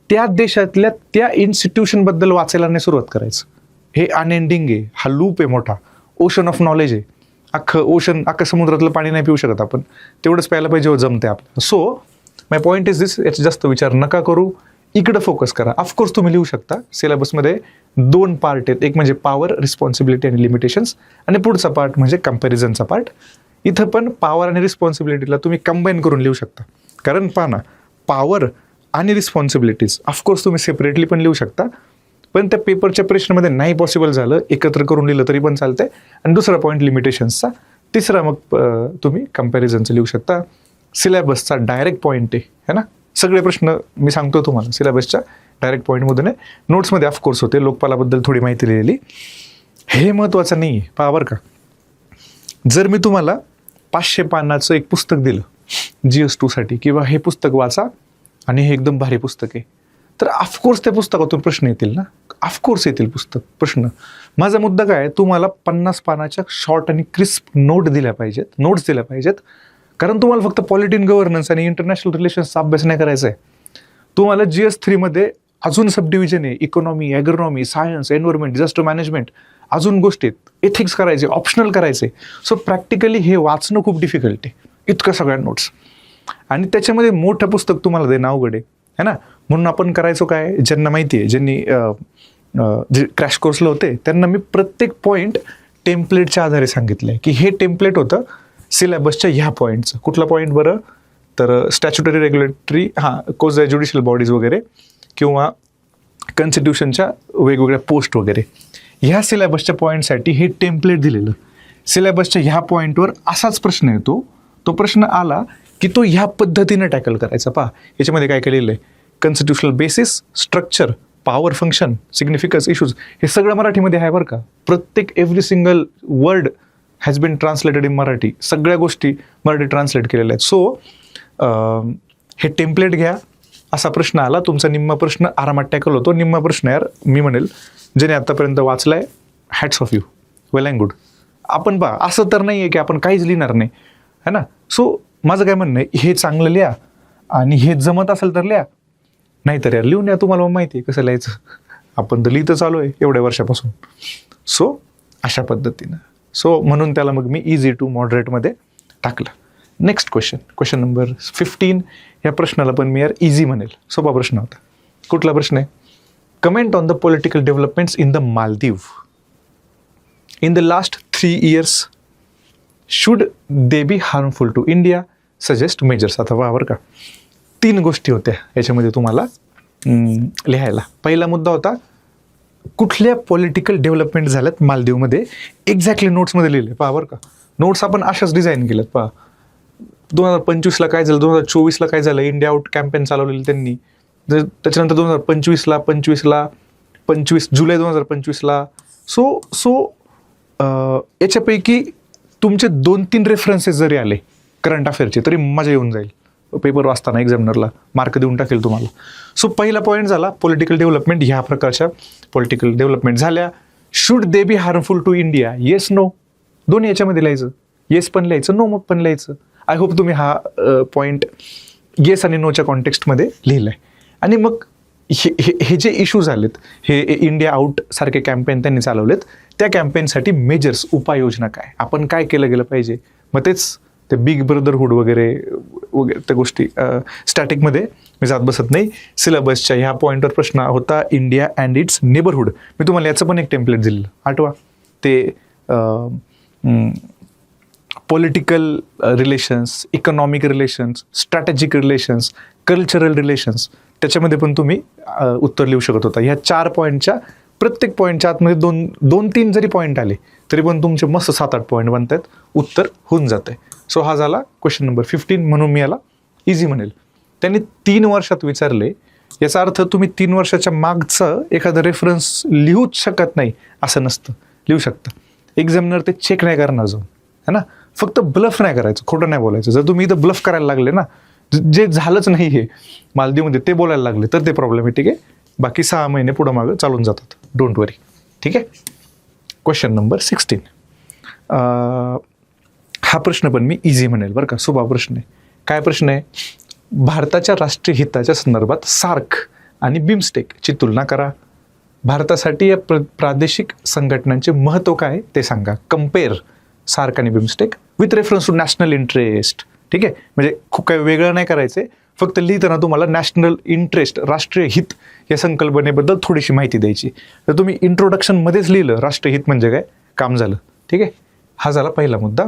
त्या देशातल्या त्या इन्स्टिट्यूशनबद्दल वाचायला नाही सुरुवात करायचं. हे अनएंडिंग आहे, हा लूप आहे मोठा, ओशन ऑफ नॉलेज आहे. अख्खं समुद्रातलं पाणी नाही पिऊ शकत आपण, तेवढंच प्यायला पाहिजे जमते आपल्याला. सो माय पॉईंट इज दिस, याचा जास्त विचार नका करू. इकडं फोकस करा. ऑफकोर्स तुम्ही लिहू शकता सिलेबसमध्ये 2 पार्ट आहेत, एक म्हणजे पॉवर, रिस्पॉन्सिबिलिटी आणि लिमिटेशन्स, आणि पुढचा पार्ट म्हणजे कम्पॅरिझनचा पार्ट. इथं पण पॉवर आणि रिस्पॉन्सिबिलिटीला तुम्ही कंबाईन करून लिहू शकता. कारण पहा ना, पॉवर आणि रिस्पॉन्सिबिलिटीज ऑफकोर्स तुम्ही सेपरेटली पण लिहू शकता, पण त्या पेपरच्या प्रश्नामध्ये नाही पॉसिबल झालं एकत्र करून लिहिलं तरी पण चालतंय. आणि दुसरा पॉईंट लिमिटेशन्सचा, तिसरा मग तुम्ही कम्पॅरिझनचं लिहू शकता. सिलेबसचा डायरेक्ट पॉईंट आहे ना, सगळे प्रश्न मी सांगतो तुम्हाला सिलेबसच्या डायरेक्ट पॉईंटमधून आहे. नोट्समध्ये ऑफकोर्स होते, लोकपालाबद्दल थोडी माहिती लिहिलेली. हे महत्त्वाचं नाही आहे, पहा बरं का. जर मी तुम्हाला 500 पानाचं एक पुस्तक दिलं GS2 साठी, किंवा हे पुस्तक वाचा आणि हे एकदम भारी पुस्तक आहे, तर ऑफकोर्स त्या पुस्तकातून प्रश्न येतील ना, ऑफकोर्स येतील प्रश्न. माझा मुद्दा काय आहे, तुम्हाला 50 पानाच्या शॉर्ट आणि क्रिस्प नोट्स दिल्या पाहिजेत. कारण तुम्हाला फक्त पॉलिटी अँड गव्हर्नन्स आणि इंटरनॅशनल रिलेशन्सचा अभ्यास नाही करायचा आहे. तुम्हाला GS3 मध्ये अजून सब डिव्हिजन आहे, economy, agronomy, science, environment, disaster management, अजून गोष्टी आहेत, एथिक्स करायचे, ऑप्शनल करायचे. सो प्रॅक्टिकली हे वाचणं खूप डिफिकल्ट आहे, इतकं सगळ्या नोट्स. आणि त्याच्यामध्ये मोठं पुस्तक तुम्हाला देणं अवघड आहे ना. म्हणून आपण करायचो काय, ज्यांना माहिती आहे, ज्यांनी जे क्रॅश कोर्सला होते, त्यांना मी प्रत्येक पॉईंट टेम्पलेटच्या आधारे सांगितलं आहे की हे टेम्पलेट होतं सिलेबसच्या ह्या पॉईंटचं. कुठला पॉईंट बरं, तर स्टॅच्युटरी, रेग्युलेटरी, कोज ज्युडिशियल बॉडीज वगैरे, किंवा कॉन्स्टिट्यूशनच्या वेगवेगळ्या पोस्ट वगैरे, ह्या सिलेबसच्या पॉईंटसाठी हे टेम्पलेट दिलेलं. सिलेबसच्या ह्या पॉईंटवर असाच प्रश्न येतो, तो प्रश्न आला की तो ह्या पद्धतीनं टॅकल करायचा. पहा याच्यामध्ये काय केलेलं आहे, constitutional basis, structure, power function, significance, issues, हे सगळं मराठीमध्ये आहे बरं का. प्रत्येक every single word has been translated in Marathi, सगळ्या गोष्टी मराठी ट्रान्सलेट केलेल्या आहेत. सो हे टेम्पलेट घ्या. असा प्रश्न आला, तुमचा निम्मा प्रश्न आरामात टॅकल होतो. निम्मा प्रश्न यार मी म्हणेल ज्याने आत्तापर्यंत वाचलाय, hats off you, well and good. आपण पहा असं तर नाही आहे की आपण काहीच लिहिणार नाही, है ना. सो माझं काय म्हणणं आहे, हे चांगलं लिहा आणि हे जमत असेल तर लिहा, नाहीतर यार लिहून या. तुम्हाला माहिती आहे कसं लिहायचं, आपण तर लिहितं चालू आहे एवढ्या वर्षापासून. सो अशा पद्धतीनं, सो म्हणून त्याला मग मी इझी टू मॉडरेटमध्ये टाकलं. Next question number 15. या प्रश्नाला पण मी यार इझी म्हणेल, सोपा प्रश्न होता. कुठला प्रश्न आहे, comment on the political developments in the Maldives in the last 3 years. Should they be harmful to India, suggest measures. आता वावर का 3 गोष्टी होत्या याच्यामध्ये तुम्हाला लिहायला. पहिला मुद्दा होता कुठल्या पॉलिटिकल डेव्हलपमेंट झाल्यात मालदीवमध्ये, एक्झॅक्टली नोट्समध्ये लिहिले. पहा बरं का, नोट्स आपण अशाच डिझाईन केल्यात. पहा 2025ला काय झालं, 2024ला काय झालं, इंडिया आउट कॅम्पेन चालवलेली त्यांनी. त्याच्यानंतर 2025ला 25 जुलै 2025ला. सो याच्यापैकी तुमचे 2-3 रेफरन्सेस जरी आले करंट अफेअरचे तरी मजा येऊन जाईल. पेपर वाचताना एक्झामिनरला मार्क देऊन टाकेल तुम्हाला. सो पहिला पॉईंट झाला पॉलिटिकल डेव्हलपमेंट, ह्या प्रकारच्या पॉलिटिकल डेव्हलपमेंट झाल्या. Should they be harmful to India, yes no, दोन्ही याच्यामध्ये लिहायचं. येस पण लिहायचं, नो पण लिहायचं. आय होप तुम्ही हा पॉईंट येस आणि नोच्या कॉन्टेक्स्टमध्ये लिहिलं आहे. आणि मग हे जे इश्यूज आलेत, हे इंडिया आउट सारखे कॅम्पेन त्यांनी चालवलेत, त्या कॅम्पेनसाठी मेजर्स, उपाययोजना काय, आपण काय केलं गेलं पाहिजे. मग तेच ते बिग ब्रदरहूड वगैरे त्या गोष्टी स्टॅटिकमध्ये मी जात बसत नाही. सिलेबसच्या ह्या पॉईंटवर प्रश्न होता इंडिया अँड इट्स नेबरहूड. मी तुम्हाला याचं पण एक टेम्पलेट दिलेलं, आठवा. ते political relations, economic relations, strategic relations, cultural relations, त्याच्यामध्ये पण तुम्ही उत्तर लिहू शकत होता. ह्या 4 पॉईंटच्या प्रत्येक पॉईंटच्या आतमध्ये 2-3 जरी पॉईंट आले तरी पण तुमचे मस्त 7-8 पॉईंट बनत आहेत, उत्तर होऊन जात आहे. सो हा झाला क्वेश्चन नंबर 15, म्हणून मी याला इझी म्हणेल. त्यांनी 3 वर्षात विचारले, याचा अर्थ तुम्ही 3 वर्षाच्या मागचं एखादं रेफरन्स लिहूच शकत नाही असं नसतं, लिहू शकता. एक्झामिनर ते चेक नाही करणार जाऊन, है ना. फक्त ब्लफ नाही करायचं, खोटं नाही बोलायचं. जर तुम्ही इथं ब्लफ करायला लागले ना, जे झालंच नाही हे मालदीवमध्ये ते बोलायला लागले तर ते प्रॉब्लेमॅटिक आहे. बाकी 6 महिने पुढं मागं चालून जातात, डोंट वरी. ठीक आहे. Question number 16. हा प्रश्न पण मी इझी म्हणेल बरं का, सोपा प्रश्न आहे. काय प्रश्न आहे, भारताच्या राष्ट्रीय हिताच्या संदर्भात सार्क आणि बिमस्टेकची तुलना करा. भारतासाठी या प्रादेशिक संघटनांचे महत्त्व काय ते सांगा. कम्पेअर सार्क आणि BIMSTEC with reference to national interest. ठीक आहे, म्हणजे खूप काही वेगळं नाही करायचं आहे, फक्त लिहिताना तुम्हाला नॅशनल इंटरेस्ट, राष्ट्रीय हित या संकल्पनेबद्दल थोडीशी माहिती द्यायची. तर तुम्ही इंट्रोडक्शनमध्येच लिहिलं राष्ट्रीय हित म्हणजे काय, काम झालं. ठीक आहे, हा झाला पहिला मुद्दा.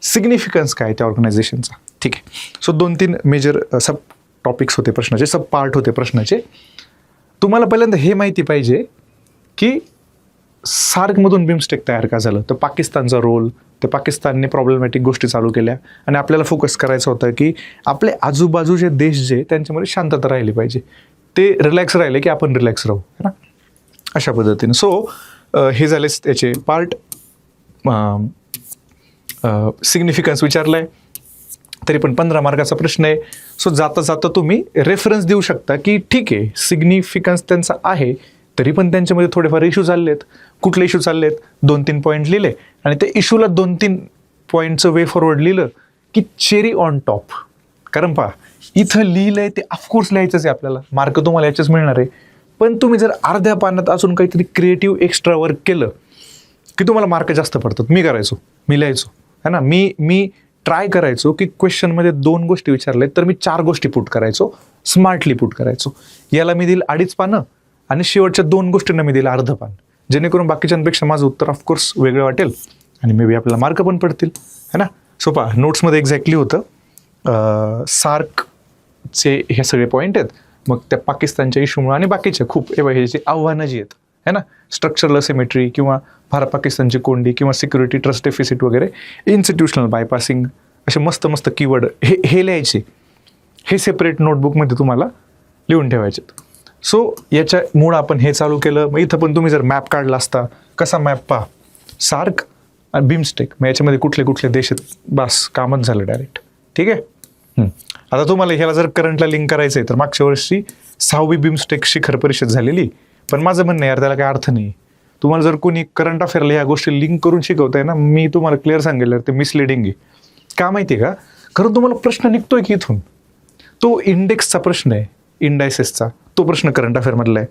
सिग्निफिकन्स काय त्या ऑर्गनायझेशनचा. ठीक आहे, सो 2-3 मेजर सब टॉपिक्स होते प्रश्नाचे, सब पार्ट होते प्रश्नाचे. तुम्हाला पहिल्यांदा हे माहिती पाहिजे की सार्कमधून बिमस्टेक तयार का झालं. तर पाकिस्तानचा रोल, तर पाकिस्तानने प्रॉब्लेमॅटिक गोष्टी चालू केल्या आणि आपल्याला फोकस करायचं होतं की आपले आजूबाजूचे देश जे त्यांच्यामध्ये शांतता राहिली पाहिजे, ते रिलॅक्स राहिले की आपण रिलॅक्स राहू, है ना, अशा पद्धतीने. सो हे झालेच त्याचे पार्ट. सिग्निफिकन्स विचारलाय, तरी पण 15 मार्काचा प्रश्न आहे. सो जाता जाता तुम्ही रेफरन्स देऊ शकता की ठीक आहे सिग्निफिकन्स त्यांचा आहे, तरी पण त्यांच्यामध्ये थोडेफार इश्यू चाललेत. कुठले इश्यू चाललेत, 2-3 पॉईंट लिहिले आणि त्या इश्यूला 2-3 पॉईंटचं वे फॉरवर्ड लिहिलं की चेरी ऑन टॉप. कारण पहा, इथं लिहिलंय ते ऑफकोर्स लिहायचंच आहे आपल्याला, मार्क तुम्हाला याच्याच मिळणार आहे. पण तुम्ही जर अर्ध्या पानात अजून काहीतरी क्रिएटिव्ह एक्स्ट्रा वर्क केलं की तुम्हाला मार्क जास्त पडतात. मी लिहायचो, है ना, मी ट्राय करायचो की क्वेश्चनमध्ये 2 गोष्टी विचारल्यात तर मी 4 गोष्टी पुट करायचो, स्मार्टली पुट करायचो. याला मी दिलं 2.5 पानं आणि शेवटच्या 2 गोष्टींना मी दिलं अर्ध पान, जेणेकरून बाकीच्यांपेक्षा माझं उत्तर ऑफकोर्स वेगळं वाटेल आणि मे बी आपल्याला मार्क पण पडतील, है ना. सो पहा, नोट्समध्ये एक्झॅक्टली होतं सार्कचे हे सगळे पॉईंट आहेत. मग त्या पाकिस्तानच्या इश्यूमुळे आणि बाकीच्या खूप हे जे आव्हानं जी आहेत, है ना, स्ट्रक्चरल असिमेट्री किंवा भारत पाकिस्तानची कोंडी किंवा सिक्युरिटी ट्रस्ट डेफिसिट वगैरे, इन्स्टिट्यूशनल बायपासिंग, असे मस्त मस्त कीवर्ड हे लिहायचे. हे सेपरेट नोटबुकमध्ये तुम्हाला लिहून ठेवायचे. सो याच्यामुळं आपण हे चालू केलं. मग इथं पण तुम्ही जर मॅप काढला असता, कसा मॅप पहा, सार्क आणि बिमस्टेक, मग याच्यामध्ये कुठले कुठले देश आहेत, बस कामच झालं डायरेक्ट. ठीक आहे. आता तुम्हाला ह्याला जर करंटला लिंक करायचं आहे तर मागच्या वर्षी 6वी बिमस्टेक शिखर परिषद झालेली, पण माझं म्हणणं यार त्याला काय अर्थ नाही. तुम्हाला जर कोणी करंट अफेअरला ह्या गोष्टी लिंक करून शिकवताय ना, मी तुम्हाला क्लिअर सांगेल ते मिसलिडिंग आहे. का माहिती आहे का, कारण तुम्हाला प्रश्न निघतोय की इथून तो इंडेक्सचा प्रश्न आहे, इंडायसेसचा तो प्रश्न करंट अफेअरमधला आहे.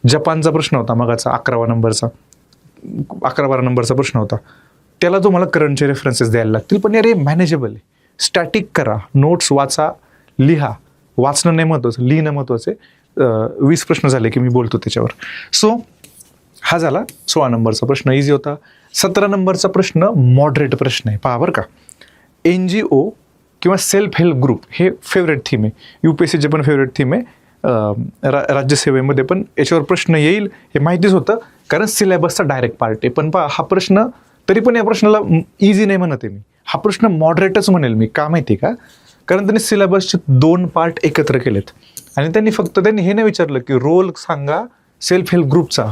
जपानचा प्रश्न होता मगाचा 11-12 नंबरचा प्रश्न होता, त्याला तुम्हाला करंटचे रेफरन्सेस द्यायला लागतील. पण यार हे मॅनेजेबल आहे. स्टॅटिक करा, नोट्स वाचा, लिहा. वाचणं नाही महत्त्वाचं, लिहिणं महत्त्वाचं आहे. 20 प्रश्न झाले की मी बोलतो त्याच्यावर. सो हा झाला 16 नंबरचा प्रश्न, इझी होता. 17 नंबरचा प्रश्न मॉडरेट प्रश्न आहे, पहा बरं का. NGO किंवा सेल्फ हेल्प ग्रुप हे फेवरेट थीम आहे, UPSCचे पण फेवरेट थीम आहे, राज्यसेवेमध्ये पण याच्यावर प्रश्न येईल हे माहितीच होतं, कारण सिलेबसचा डायरेक्ट पार्ट आहे. पण पहा, हा प्रश्न तरी पण या प्रश्नाला इझी नाही म्हणत आहे मी, हा प्रश्न मॉडरेटच म्हणेल मी. का माहिती का, कारण त्यांनी सिलेबसचे 2 पार्ट एकत्र केलेत आणि त्यांनी हे नाही विचारलं की रोल सांगा सेल्फ हेल्प ग्रुपचा.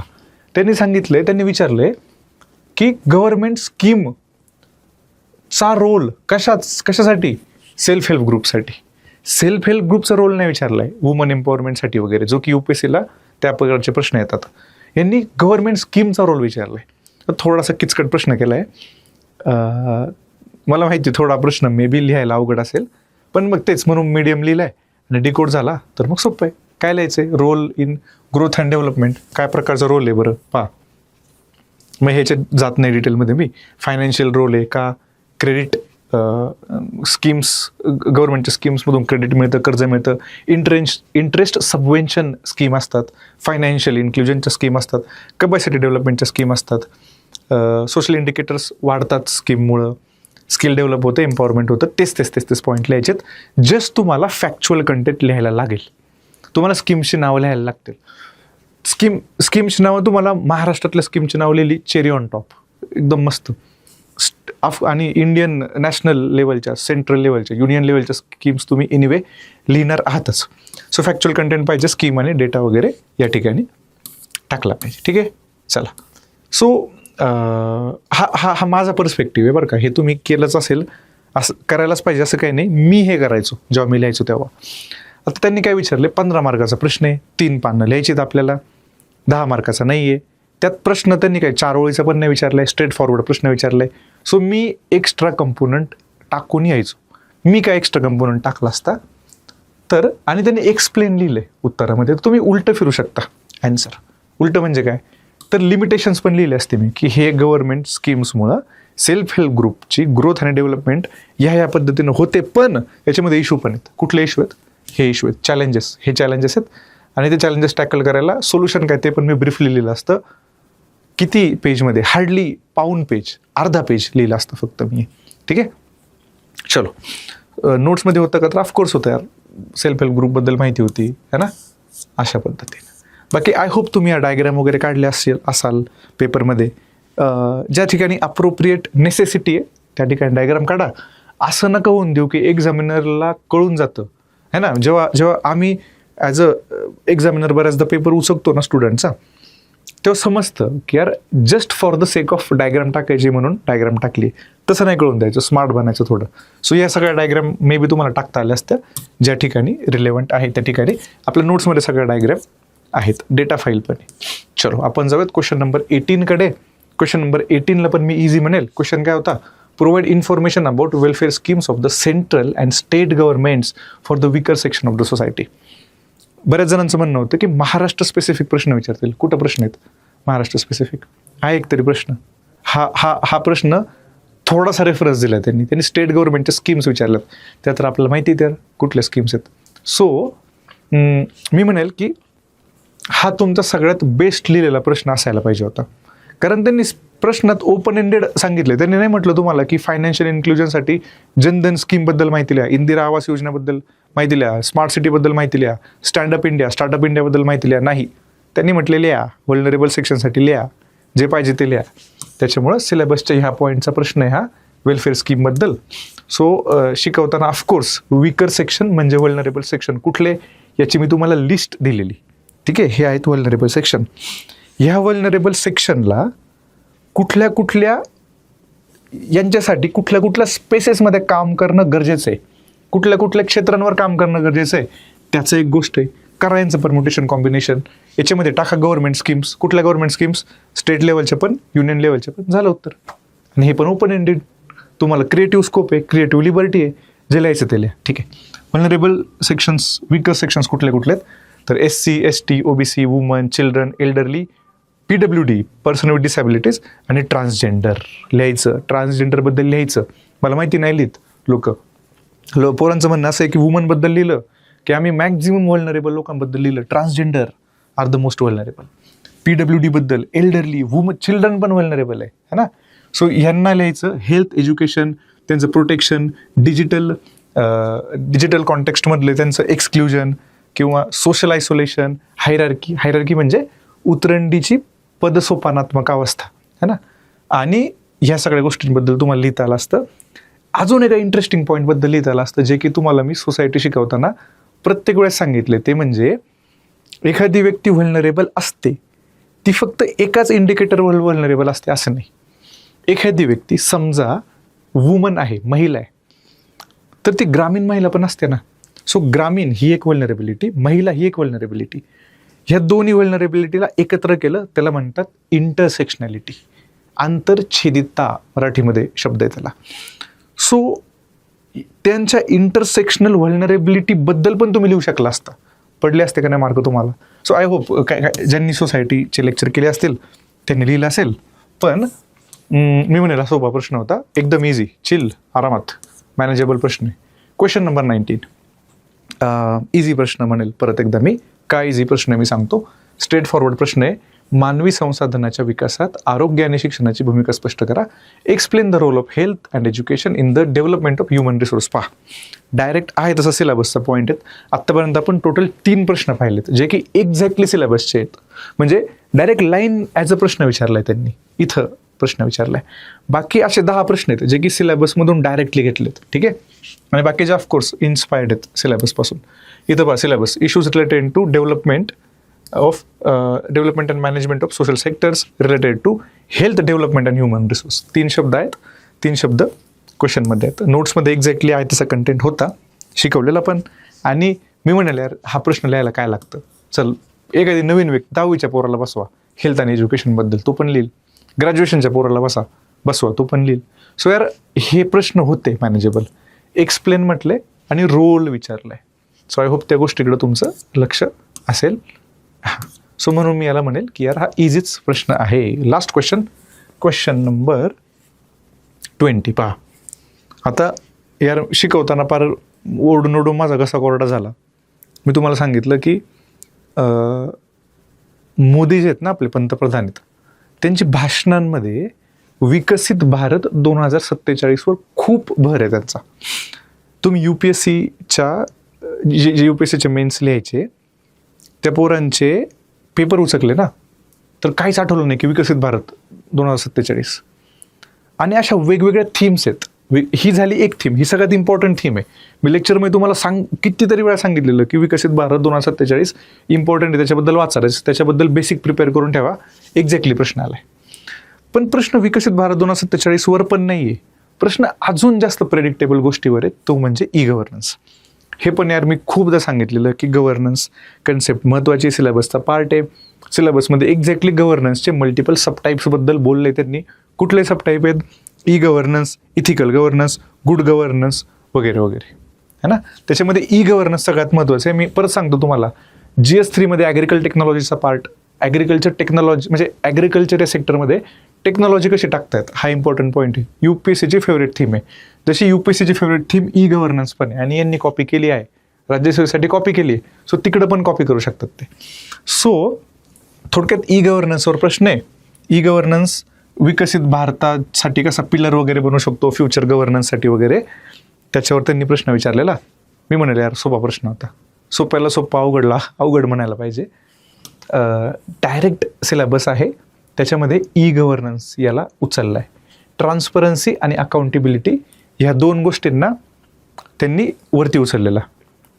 त्यांनी विचारले की गव्हर्नमेंट स्कीमचा रोल कशासाठी, सेल्फ हेल्प ग्रुपसाठी. सेल्फ हेल्प ग्रुपचा रोल नाही विचारलाय वुमन एम्पॉवरमेंटसाठी वगैरे, जो की UPSCला त्या प्रकारचे प्रश्न येतात. यांनी गव्हर्नमेंट स्कीमचा रोल विचारलाय. तर थोडासा किचकट प्रश्न केलाय. मला माहिती थोडा प्रश्न मे बी लिहायला अवघड असेल, पण मग तेच म्हणून मीडियम लिहिलाय आणि डिकोड झाला तर मग सोपं आहे. काय लिहायचंय, role in growth and development, काय प्रकारचा रोल आहे बरं पहा. मग ह्याच्यात जात नाही डिटेलमध्ये मी. फायनान्शियल रोल आहे का, क्रेडिट स्कीम्स, गव्हर्नमेंटच्या स्कीम्समधून क्रेडिट मिळतं, कर्ज मिळतं, इंटरेस्ट सबवेन्शन स्कीम असतात, फायनान्शियल इन्क्लुजनच्या स्कीम असतात, कपॅसिटी डेव्हलपमेंटच्या स्कीम असतात, सोशल इंडिकेटर्स वाढतात स्कीममुळं, स्किल डेव्हलप होतं, एम्पॉवरमेंट होतं. तेच पॉईंट लिहायचेत. जस्ट तुम्हाला फॅक्च्युअल कंटेंट लिहायला लागेल. तुम्हाला स्कीम्सची नावं लिहायला लागतील. स्कीमची नावं तुम्हाला महाराष्ट्रातल्या स्कीमची नावं लिहिली, चेरी ऑन टॉप, एकदम मस्त. आणि इंडियन नॅशनल लेवलच्या, सेंट्रल लेवलच्या, युनियन लेवलच्या स्कीम्स तुम्ही एनिवे लिहिणार आहातच. सो फॅक्च्युअल कंटेंट पाहिजे, स्कीम आणि डेटा वगैरे या ठिकाणी टाकला पाहिजे. ठीक आहे, चला. सो हा माझा पर्स्पेक्टिव्ह आहे बरं का. हे तुम्ही केलंच असेल, असं करायलाच पाहिजे असं काही नाही. मी हे करायचो जेव्हा मी लिहायचो तेव्हा. आता त्यांनी काय विचारले, 15 मार्काचा प्रश्न आहे, 3 पानं लिहायचीत आपल्याला, 10 मार्काचा नाही आहे. त्यात प्रश्न त्यांनी काय 4 ओळीचा पण नाही विचारलाय, स्ट्रेट फॉरवर्ड प्रश्न विचारलाय. सो मी एक्स्ट्रा कंपोनंट टाकून यायचो. मी काय एक्स्ट्रा कंपोनंट टाकला असता तर, आणि त्यांनी एक्सप्लेन लिहिलंय उत्तरामध्ये, तुम्ही उलटं फिरू शकता ॲन्सर. उलटं म्हणजे काय, तर लिमिटेशन्स पण लिहिले असते मी की हे गव्हर्नमेंट स्कीम्समुळं सेल्फ हेल्प ग्रुपची ग्रोथ आणि डेव्हलपमेंट ह्या पद्धतीनं होते, पण याच्यामध्ये इश्यू पण आहेत. कुठले इश्यू आहेत, हे इश्यू आहेत, चॅलेंजेस, हे चॅलेंजेस आहेत. आणि ते चॅलेंजेस टॅकल करायला सोल्युशन काय ते पण मी ब्रीफली लिहिलं असतं. किती पेजमध्ये? हार्डली पाऊण पेज, अर्धा पेज लिहिलं असतं फक्त मी. ठीक आहे, चलो. नोट्समध्ये होतं का? तर ऑफकोर्स होतं यार, सेल्फ हेल्प ग्रुपबद्दल माहिती होती है ना, अशा पद्धतीने. बाकी आय होप तुम्ही या डायग्राम वगैरे काढले असाल पेपरमध्ये. ज्या ठिकाणी अप्रोप्रिएट नेसेसिटी आहे त्या ठिकाणी डायग्राम काढा. असं नका होऊन देऊ की एक्झामिनरला कळून जातं है ना. जेव्हा आम्ही ॲज अ एक्झामिनर बऱ्याचदा पेपर उचकतो ना स्टुडंटचा, तेव्हा समजतं की यार just for the sake of diagram टाकायची म्हणून डायग्राम टाकली. तसं नाही कळून द्यायचं, स्मार्ट बनायचं थोडं. सो या सगळ्या डायग्राम मे बी तुम्हाला टाकता आल्या असत्या ज्या ठिकाणी रिलेव्हंट आहे त्या ठिकाणी. आपल्या नोट्समध्ये सगळ्या डायग्राम आहेत, डेटा फाईल पण आहे. चलो आपण जाऊयात क्वेश्चन नंबर 18कडे. क्वेश्चन नंबर 18ला पण मी इझी म्हणेल. क्वेश्चन काय होता? Provide information about welfare schemes of the central and state governments for the weaker section of the society. बऱ्याच जणांचं म्हणणं होतं की महाराष्ट्र स्पेसिफिक प्रश्न विचारतील. कुठं प्रश्न आहेत महाराष्ट्र स्पेसिफिक? आहे एक तरी प्रश्न. हा प्रश्न थोडासा रेफरन्स दिला त्यांनी स्टेट गव्हर्नमेंटच्या स्कीम्स विचारल्यात. त्या तर आपल्याला माहिती आहे कुठल्या स्कीम्स आहेत. सो मी म्हणेल की हा तुमचा सगळ्यात बेस्ट लिहिलेला प्रश्न असायला पाहिजे होता. कारण त्यांनी प्रश्नात ओपन एंडेड सांगितले. त्यांनी नाही म्हटलं तुम्हाला की फायनान्शियल इन्क्लुजनसाठी जनधन स्कीमबद्दल माहिती लिहा, इंदिरा आवास योजनेबद्दल माहिती लिहा, स्मार्ट सिटीबद्दल माहिती लिहा, स्टँडअप इंडिया, स्टार्टअप इंडियाबद्दल माहिती लिहा. नाही, त्यांनी म्हटले लिहा, व्हल्नरेबल सेक्शनसाठी लिहा, जे पाहिजे ते लिहा. त्याच्यामुळं सिलेबसच्या ह्या पॉईंटचा प्रश्न आहे हा वेलफेअर स्कीमबद्दल. सो शिकवताना ऑफकोर्स वीकर सेक्शन म्हणजे व्हल्नरेबल सेक्शन कुठले याची मी तुम्हाला लिस्ट दिलेली. ठीक आहे, हे आहेत व्हल्नरेबल सेक्शन. ह्या व्हल्नरेबल सेक्शनला कुठल्या यांच्यासाठी कुठल्या स्पेसेसमध्ये काम करणं गरजेचं आहे, कुठल्या क्षेत्रांवर काम करणं गरजेचं आहे, त्याचं एक गोष्ट आहे. करा यांचं परम्युटेशन कॉम्बिनेशन. याच्यामध्ये टाका गव्हर्नमेंट स्कीम्स. कुठल्या गव्हर्नमेंट स्कीम्स? स्टेट लेवलच्या पण, युनियन लेवलच्या पण. झालं उत्तर. आणि हे पण ओपन एंडेड. तुम्हाला क्रिएटिव्ह स्कोप आहे, क्रिएटिव्ह लिबर्टी आहे, जे लिहायचं ते लिहा. ठीक आहे. व्हल्नरेबल सेक्शन्स, वीकर सेक्शन्स कुठले आहेत? तर SC, ST, OBC, woman, children, elderly, PWD, person with disabilities आणि ट्रान्सजेंडर लिहायचं. ट्रान्सजेंडरबद्दल लिहायचं. मला माहिती नाही लिहित पोरांचं म्हणणं असं आहे की वुमनबद्दल लिहिलं की आम्ही मॅक्झिमम व्हल्नरेबल लोकांबद्दल लिहिलं. Transgender are the most vulnerable. PWD बद्दल, एल्डरली, वुमन, चिल्ड्रन पण व्हल्नरेबल आहे है ना. सो ह्यांना लिहायचं. हेल्थ, एज्युकेशन, त्यांचं प्रोटेक्शन, डिजिटल कॉन्टेक्स्टमधले त्यांचं एक्सक्ल्युजन किंवा सोशल आयसोलेशन, हायरार्की म्हणजे उतरंडीची पदसोपानात्मक अवस्था है ना. आणि ह्या सगळ्या गोष्टींबद्दल तुम्हाला लिहिता आलं असतं. अजून एका इंटरेस्टिंग पॉईंटबद्दल लिहिता आलं असतं जे की तुम्हाला मी सोसायटी शिकवताना प्रत्येक वेळेस सांगितले. ते म्हणजे एखादी व्यक्ती व्हल्नरेबल असते ती फक्त एकाच इंडिकेटरवर व्हल्नरेबल असते असं नाही. एखादी व्यक्ती समजा वुमन आहे, महिला आहे, तर ती ग्रामीण महिला पण असते ना. सो ग्रामीण ही एक व्हल्नरेबिलिटी, महिला ही एक व्हल्नरेबिलिटी. ह्या दोन्ही व्हल्नरेबिलिटीला एकत्र केलं त्याला म्हणतात इंटरसेक्शनॅलिटी. आंतरछेदितता मराठीमध्ये शब्द आहे त्याला. सो त्यांच्या इंटरसेक्शनल व्हल्नरेबिलिटीबद्दल पण तुम्ही लिहू शकला असता. पडले असते का नाही मार्क तुम्हाला. सो आय होप काय ज्यांनी सोसायटीचे लेक्चर केले असतील त्यांनी लिहिलं असेल. पण मी म्हणेल हा सोपा प्रश्न होता, एकदम इझी, चिल, आरामात मॅनेजेबल प्रश्न आहे. क्वेश्चन नंबर 19 इझी प्रश्न म्हणेल परत एकदा मी. काय इझी प्रश्न आहे मी सांगतो. स्ट्रेट फॉरवर्ड प्रश्न आहे. मानवी संसाधनाच्या विकासात आरोग्य आणि शिक्षणाची भूमिका स्पष्ट करा. Explain the role of health and education in the development of human resource. पहा डायरेक्ट आहे तसा सिलेबसचा पॉईंट आहेत. आत्तापर्यंत आपण टोटल 3 प्रश्न पाहिलेत जे की एक्झॅक्टली सिलेबसचे आहेत. म्हणजे डायरेक्ट लाईन ॲज अ प्रश्न विचारलाय त्यांनी, इथं प्रश्न विचारलाय. बाकी असे 10 प्रश्न आहेत जे की सिलेबसमधून डायरेक्टली घेतलेत. ठीक आहे. आणि बाकीचे ऑफकोर्स इन्स्पायर्ड आहेत सिलेबसपासून. इथं पहा syllabus. Issues related to development and management of social sectors related to health development and human resource. 3 शब्द आहेत. 3 शब्द क्वेश्चनमध्ये आहेत. नोट्समध्ये एक्झॅक्टली आहे तसा कंटेंट होता शिकवलेला पण. आणि मी म्हणाल यार हा प्रश्न लिहायला काय लागतं. चल एखादी नवीन व्यक्ती 10वीच्या पोराला बसवा हेल्थ आणि एज्युकेशनबद्दल, तो पण लिहिल. ग्रॅज्युएशनच्या पोराला बसवा तो पण लिहिल. सो यार हे प्रश्न होते मॅनेजेबल. एक्सप्लेन म्हटले आणि रोल विचारलाय. सो आय होप त्या गोष्टीकडे तुमचं लक्ष असेल. सो म्हणून मी याला म्हणेल की यार हा इझीच प्रश्न आहे. Last question number 20. पहा आता यार शिकवताना फार ओरडून माझा घसा कोरडा झाला. मी तुम्हाला सांगितलं की मोदी जे आहेत ना आपले पंतप्रधान आहेत, त्यांची भाषणांमध्ये विकसित भारत 2047वर खूप भर आहे त्यांचा. तुम्ही UPSCच्या जे UPSCचे मेन्स लिहायचे त्या पोरांचे पेपर उचकले ना, तर काहीच आठवलं नाही की विकसित भारत 2047. आणि अशा वेगवेगळ्या थीम्स आहेत. ही झाली एक थीम, ही सगळ्यात इम्पॉर्टंट थीम आहे. मी लेक्चरमध्ये तुम्हाला कितीतरी वेळा सांगितलेलं की विकसित भारत 2047 इम्पॉर्टंट आहे, त्याच्याबद्दल वाचायचं, त्याच्याबद्दल बेसिक प्रिपेअर करून ठेवा. एक्झॅक्टली प्रश्न आलाय. पण प्रश्न विकसित भारत 2047वर पण नाही आहे. प्रश्न अजून जास्त प्रेडिक्टेबल गोष्टीवर आहे, तो म्हणजे गव्हर्नन्स. हे पण यार मी खूपदा सांगितलेलं की गव्हर्नन्स कन्सेप्ट महत्त्वाची सिलेबसचा पार्ट आहे. सिलेबसमध्ये एक्झॅक्टली गव्हर्नन्सचे मल्टिपल सबटाईप्सबद्दल बोलले त्यांनी. कुठले सबटाईप आहेत? Governance, ethical governance, good governance वगैरे वगैरे, है ना. त्याच्यामध्ये गव्हर्नन्स सगळ्यात महत्त्वाचं आहे. मी परत सांगतो तुम्हाला, GS3मध्ये ॲग्रिकल्चर टेक्नॉलॉजीचा पार्ट, ॲग्रिकल्चर टेक्नॉलॉजी म्हणजे ॲग्रिकल्चर या सेक्टरमध्ये टेक्नॉलॉजी कशी टाकतायत हा इम्पॉर्टंट पॉईंट आहे. UPSCची फेवरेट थीम आहे. जशी UPSCची फेवरेट थीम गव्हर्नन्स पण आहे आणि यांनी कॉपी केली आहे, राज्यसेवेसाठी कॉपी केली आहे. सो तिकडं पण कॉपी करू शकतात ते. सो थोडक्यात गव्हर्नन्सवर प्रश्न आहे. गव्हर्नन्स विकसित भारतासाठी कसा पिलर वगैरे बनवू शकतो फ्युचर गव्हर्नन्ससाठी वगैरे, त्याच्यावर त्यांनी प्रश्न विचारलेला. मी म्हणाले यार सोपा प्रश्न होता. सोप्याला सोपा अवघडला अवघड म्हणायला पाहिजे. डायरेक्ट सिलेबस आहे, त्याच्यामध्ये गव्हर्नन्स याला उचलला आहे. ट्रान्सपरन्सी आणि अकाउंटेबिलिटी ह्या 2 गोष्टींना त्यांनी वरती उचललेला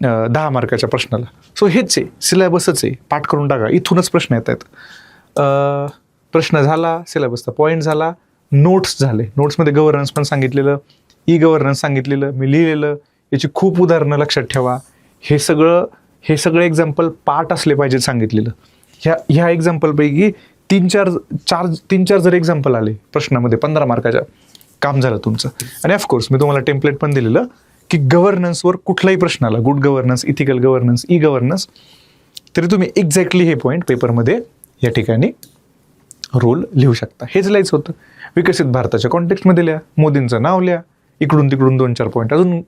10 मार्काच्या प्रश्नाला. सो हेच आहे, सिलेबसच आहे, पाठ करून टाका, इथूनच प्रश्न येत आहेत. प्रश्न झाला, सिलेबसचा पॉईंट झाला, नोट्स झाले. नोट्समध्ये गव्हर्नन्स पण सांगितलेलं, गव्हर्नन्स सांगितलेलं, मी लिहिलेलं. याची खूप उदाहरणं लक्षात ठेवा. हे सगळे एक्झाम्पल पार्ट असले पाहिजेत सांगितलेलं. ह्या एक्झाम्पलपैकी 3-4 जर एक्झाम्पल आले प्रश्नामध्ये 15 मार्काच्या, काम झालं तुमचं. आणि ऑफकोर्स मी तुम्हाला टेम्पलेट पण दिलेलं की गव्हर्नन्सवर कुठलाही प्रश्न आला, good governance, ethical governance, governance, तरी तुम्ही एक्झॅक्टली हे पॉईंट पेपरमध्ये या ठिकाणी रोल लिहू शकता. हेच लिहायचं होतं. विकसित भारताच्या कॉन्टेक्स्टमध्ये लिहा, मोदींचं नाव लिहा, इकडून तिकडून 2-4 पॉईंट अजून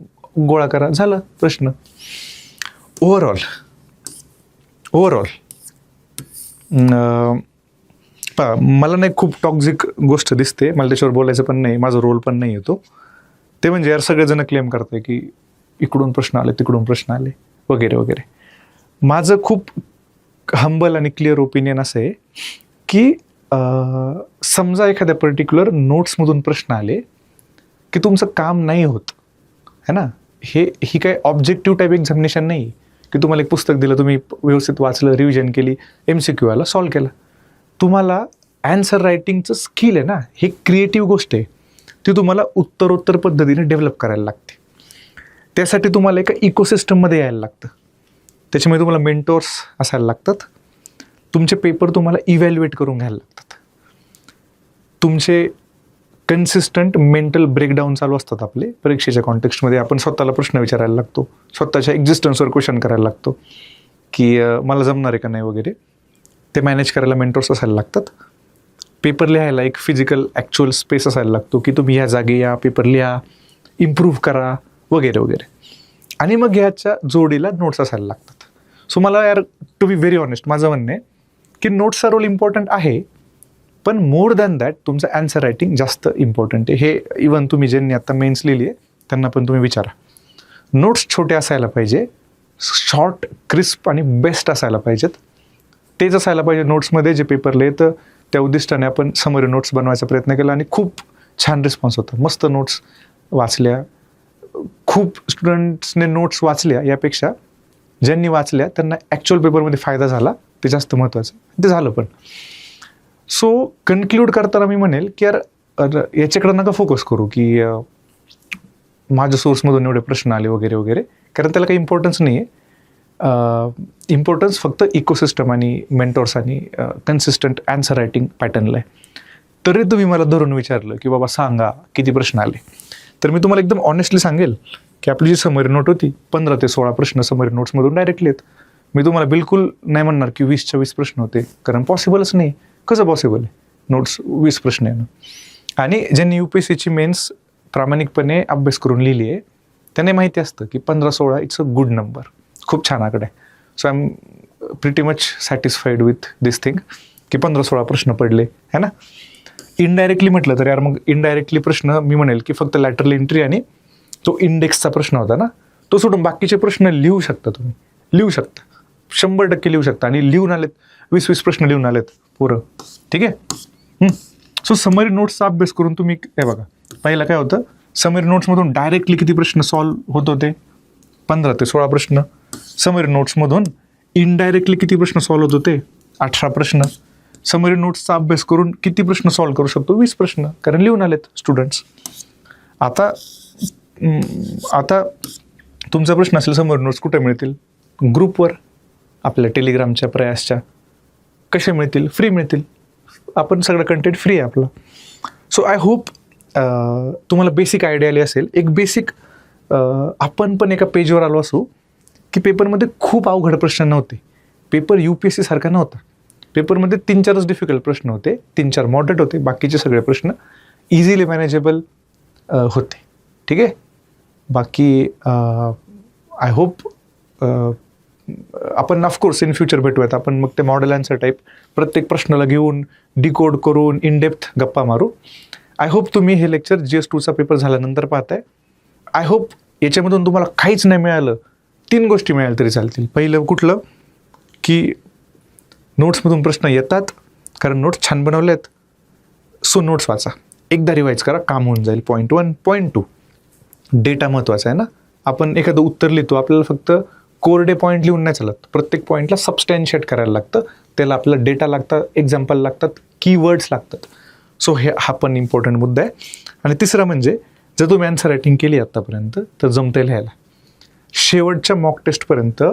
गोळा करा, झालं प्रश्न. ओव्हरऑल मला नाही खूप टॉक्झिक गोष्ट दिसते, मला त्याच्यावर बोलायचं पण नाही, माझा रोल पण नाही येतो. ते म्हणजे यार सगळेजण क्लेम करताय की इकडून प्रश्न आले, तिकडून प्रश्न आले वगैरे वगैरे. माझं खूप हंबल आणि क्लिअर ओपिनियन असं आहे की समजा एखाद्या पर्टिक्युलर नोट्समधून प्रश्न आले की तुमचं काम नाही होत है ना. ही काय ऑब्जेक्टिव्ह टाईप एक्झामिनेशन नाही की तुम्हाला एक पुस्तक दिलं, तुम्ही व्यवस्थित वाचलं, रिव्हिजन केली, MCQ आला, सॉल्व्ह केला. तुम्हाला ॲन्सर रायटिंगचं स्किल आहे ना, हे क्रिएटिव्ह गोष्ट आहे, ती तुम्हाला उत्तरोत्तर पद्धतीने डेव्हलप करायला लागते. त्यासाठी तुम्हाला एका इकोसिस्टममध्ये यायला लागतं. त्याच्यामुळे तुम्हाला मेंटोर्स असायला लागतात. तुमचे पेपर तुम्हाला इव्हॅल्युएट करून घ्यायला लागतात. तुमचे कन्सिस्टंट मेंटल ब्रेकडाऊन चालू असतात आपले परीक्षेच्या कॉन्टेक्स्टमध्ये. आपण स्वतःला प्रश्न विचारायला लागतो, स्वतःच्या एक्झिस्टन्सवर क्वेश्चन करायला लागतो की मला जमणार आहे का नाही वगैरे. ते मॅनेज करायला मेंटोर्स असायला लागतात. पेपर लिहायला एक फिजिकल ॲक्च्युअल स्पेस असायला लागतो की तुम्ही ह्या जागी या, पेपर लिहा, इम्प्रूव्ह करा वगैरे वगैरे. आणि मग ह्याच्या जोडीला नोट्स असायला लागतात. सो मला यार टू बी व्हेरी ऑनेस्ट माझं म्हणणं आहे की नोट्सचा रोल इम्पॉर्टंट आहे, पण मोर दॅन दॅट तुमचं ॲन्सर रायटिंग जास्त इम्पॉर्टंट आहे. हे इवन तुम्ही ज्यांनी आता मेन्स लिहिली आहे त्यांना पण तुम्ही विचारा. नोट्स छोटे असायला पाहिजे, शॉर्ट, क्रिस्प आणि बेस्ट असायला पाहिजेत. तेच असायला पाहिजे नोट्समध्ये जे पेपर लिहितं. त्या उद्दिष्टाने आपण समरी नोट्स बनवायचा प्रयत्न केला आणि खूप छान रिस्पॉन्स होता. मस्त नोट्स वाचल्या, खूप स्टुडंट्सने नोट्स वाचल्या यापेक्षा ज्यांनी वाचल्या त्यांना ॲक्च्युअल पेपरमध्ये फायदा झाला, ते जास्त महत्त्वाचं, ते झालं पण. सो कन्क्लूड करताना मी म्हणेल की यार याच्याकडं नका फोकस करू की माझ्या सोर्समधून एवढे प्रश्न आले वगैरे वगैरे, कारण त्याला काही इम्पॉर्टन्स नाही आहे. इम्पॉर्टन्स फक्त इकोसिस्टम आणि मेंटॉर्स आणि कन्सिस्टंट ॲन्सर रायटिंग पॅटर्नला आहे. तरी तुम्ही मला धरून विचारलं की बाबा सांगा किती प्रश्न आले, तर मी तुम्हाला एकदम ऑनेस्टली सांगेल की आपली जी समरी नोट होती 15 ते 16 प्रश्न समरी नोट्समधून डायरेक्टली आहेत. मी तुम्हाला बिलकुल नाही म्हणणार की 20च्या 20 प्रश्न होते, कारण पॉसिबलच नाही. कसं पॉसिबल आहे नोट्स 20 प्रश्न येणं? आणि ज्यांनी UPSCची मेन्स प्रामाणिकपणे अभ्यास करून लिहिली आहे त्यांना माहिती असतं की 15-16 इट्स अ गुड नंबर. खूप छान आकडा आहे. So I am pretty much satisfied with this thing की 15-16 प्रश्न पडले है ना. इनडायरेक्टली म्हटलं तर यार मग इनडायरेक्टली प्रश्न मी म्हणेल की फक्त लॅटरल एंट्री आणि तो इंडेक्सचा प्रश्न होता ना, तो सोडून बाकीचे प्रश्न लिहू शकता तुम्ही, लिहू शकता 100% लिहू शकता. आणि लिहून आलेत 20-20 प्रश्न लिहून आलेत पोरं, ठीक आहे. सो समरी नोट्सचा अभ्यास करून तुम्ही हे बघा, पहिला काय होतं, समरी नोट्समधून डायरेक्टली किती प्रश्न सॉल्व्ह होत होते, 15 ते 16 प्रश्न. समरी नोट्समधून इनडायरेक्टली किती प्रश्न सॉल्व्ह होत होते, 18 प्रश्न. समरी नोट्सचा अभ्यास करून किती प्रश्न सॉल्व्ह करू शकतो, 20 प्रश्न, कारण लिहून आलेत स्टुडंट्स. आता तुमचा प्रश्न असेल समरी नोट्स कुठे मिळतील, ग्रुपवर आपल्या टेलिग्रामच्या प्रयासच्या. कसे मिळतील, फ्री मिळतील. आपण सगळं कंटेंट फ्री आहे आपलं. सो आय होप तुम्हाला बेसिक आयडिया आली असेल. एक बेसिक आपण पण एका पेजवर आलो असू की पेपरमध्ये खूप अवघड प्रश्न नव्हते. पेपर UPSC सारखा नव्हता. पेपरमध्ये 3-4च डिफिकल्ट प्रश्न होते, 3-4 मॉडरेट होते, बाकीचे सगळे प्रश्न इझिली मॅनेजेबल होते, ठीक आहे. बाकी आय होप आपण ऑफकोर्स इन फ्युचर भेटूयात. आपण मग ते मॉडेल आन्सर टाईप प्रत्येक प्रश्नाला घेऊन डिकोड करून इन डेप्थ गप्पा मारू. आय होप तुम्ही हे लेक्चर GS2चा पेपर झाल्यानंतर पाहताय. आय होप याच्यामधून तुम्हाला काहीच नाही मिळालं, 3 गोष्टी मिळाल्या तरी चालतील. पहिलं कुठलं, की नोट्समधून प्रश्न येतात कारण नोट्स छान बनवले आहेत. सो नोट्स वाचा, एकदा रिवाईज करा, काम होऊन जाईल. पॉईंट 1. पॉईंट 2, डेटा महत्त्वाचा आहे ना. आपण एखादं उत्तर लिहितो, आपल्याला फक्त कोरडे पॉईंट लिहून नाही चालत, प्रत्येक पॉईंटला सबस्टॅन्शिएट करायला लागतं. त्याला आपलं डेटा लागतात, एक्झाम्पल लागतात, कीवर्ड्स लागतात. सो हा पण इम्पॉर्टंट मुद्दा आहे. आणि तिसरं म्हणजे जर तुम्ही आन्सर रायटिंग केली आत्तापर्यंत तर जमते लिहायला. शेवटच्या मॉक टेस्टपर्यंत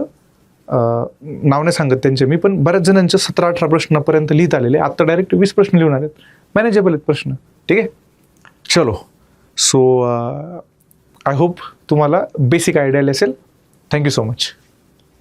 नाव नाही सांगत त्यांचे मी, पण बऱ्याच जणांचे 17-18 प्रश्नापर्यंत लिहित आलेले. आत्ता डायरेक्ट 20 प्रश्न लिहून आलेत, मॅनेजेबल आहेत प्रश्न, ठीक आहे. चलो, सो आय होप तुम्हाला बेसिक आयडिया आली असेल. Thank you so much.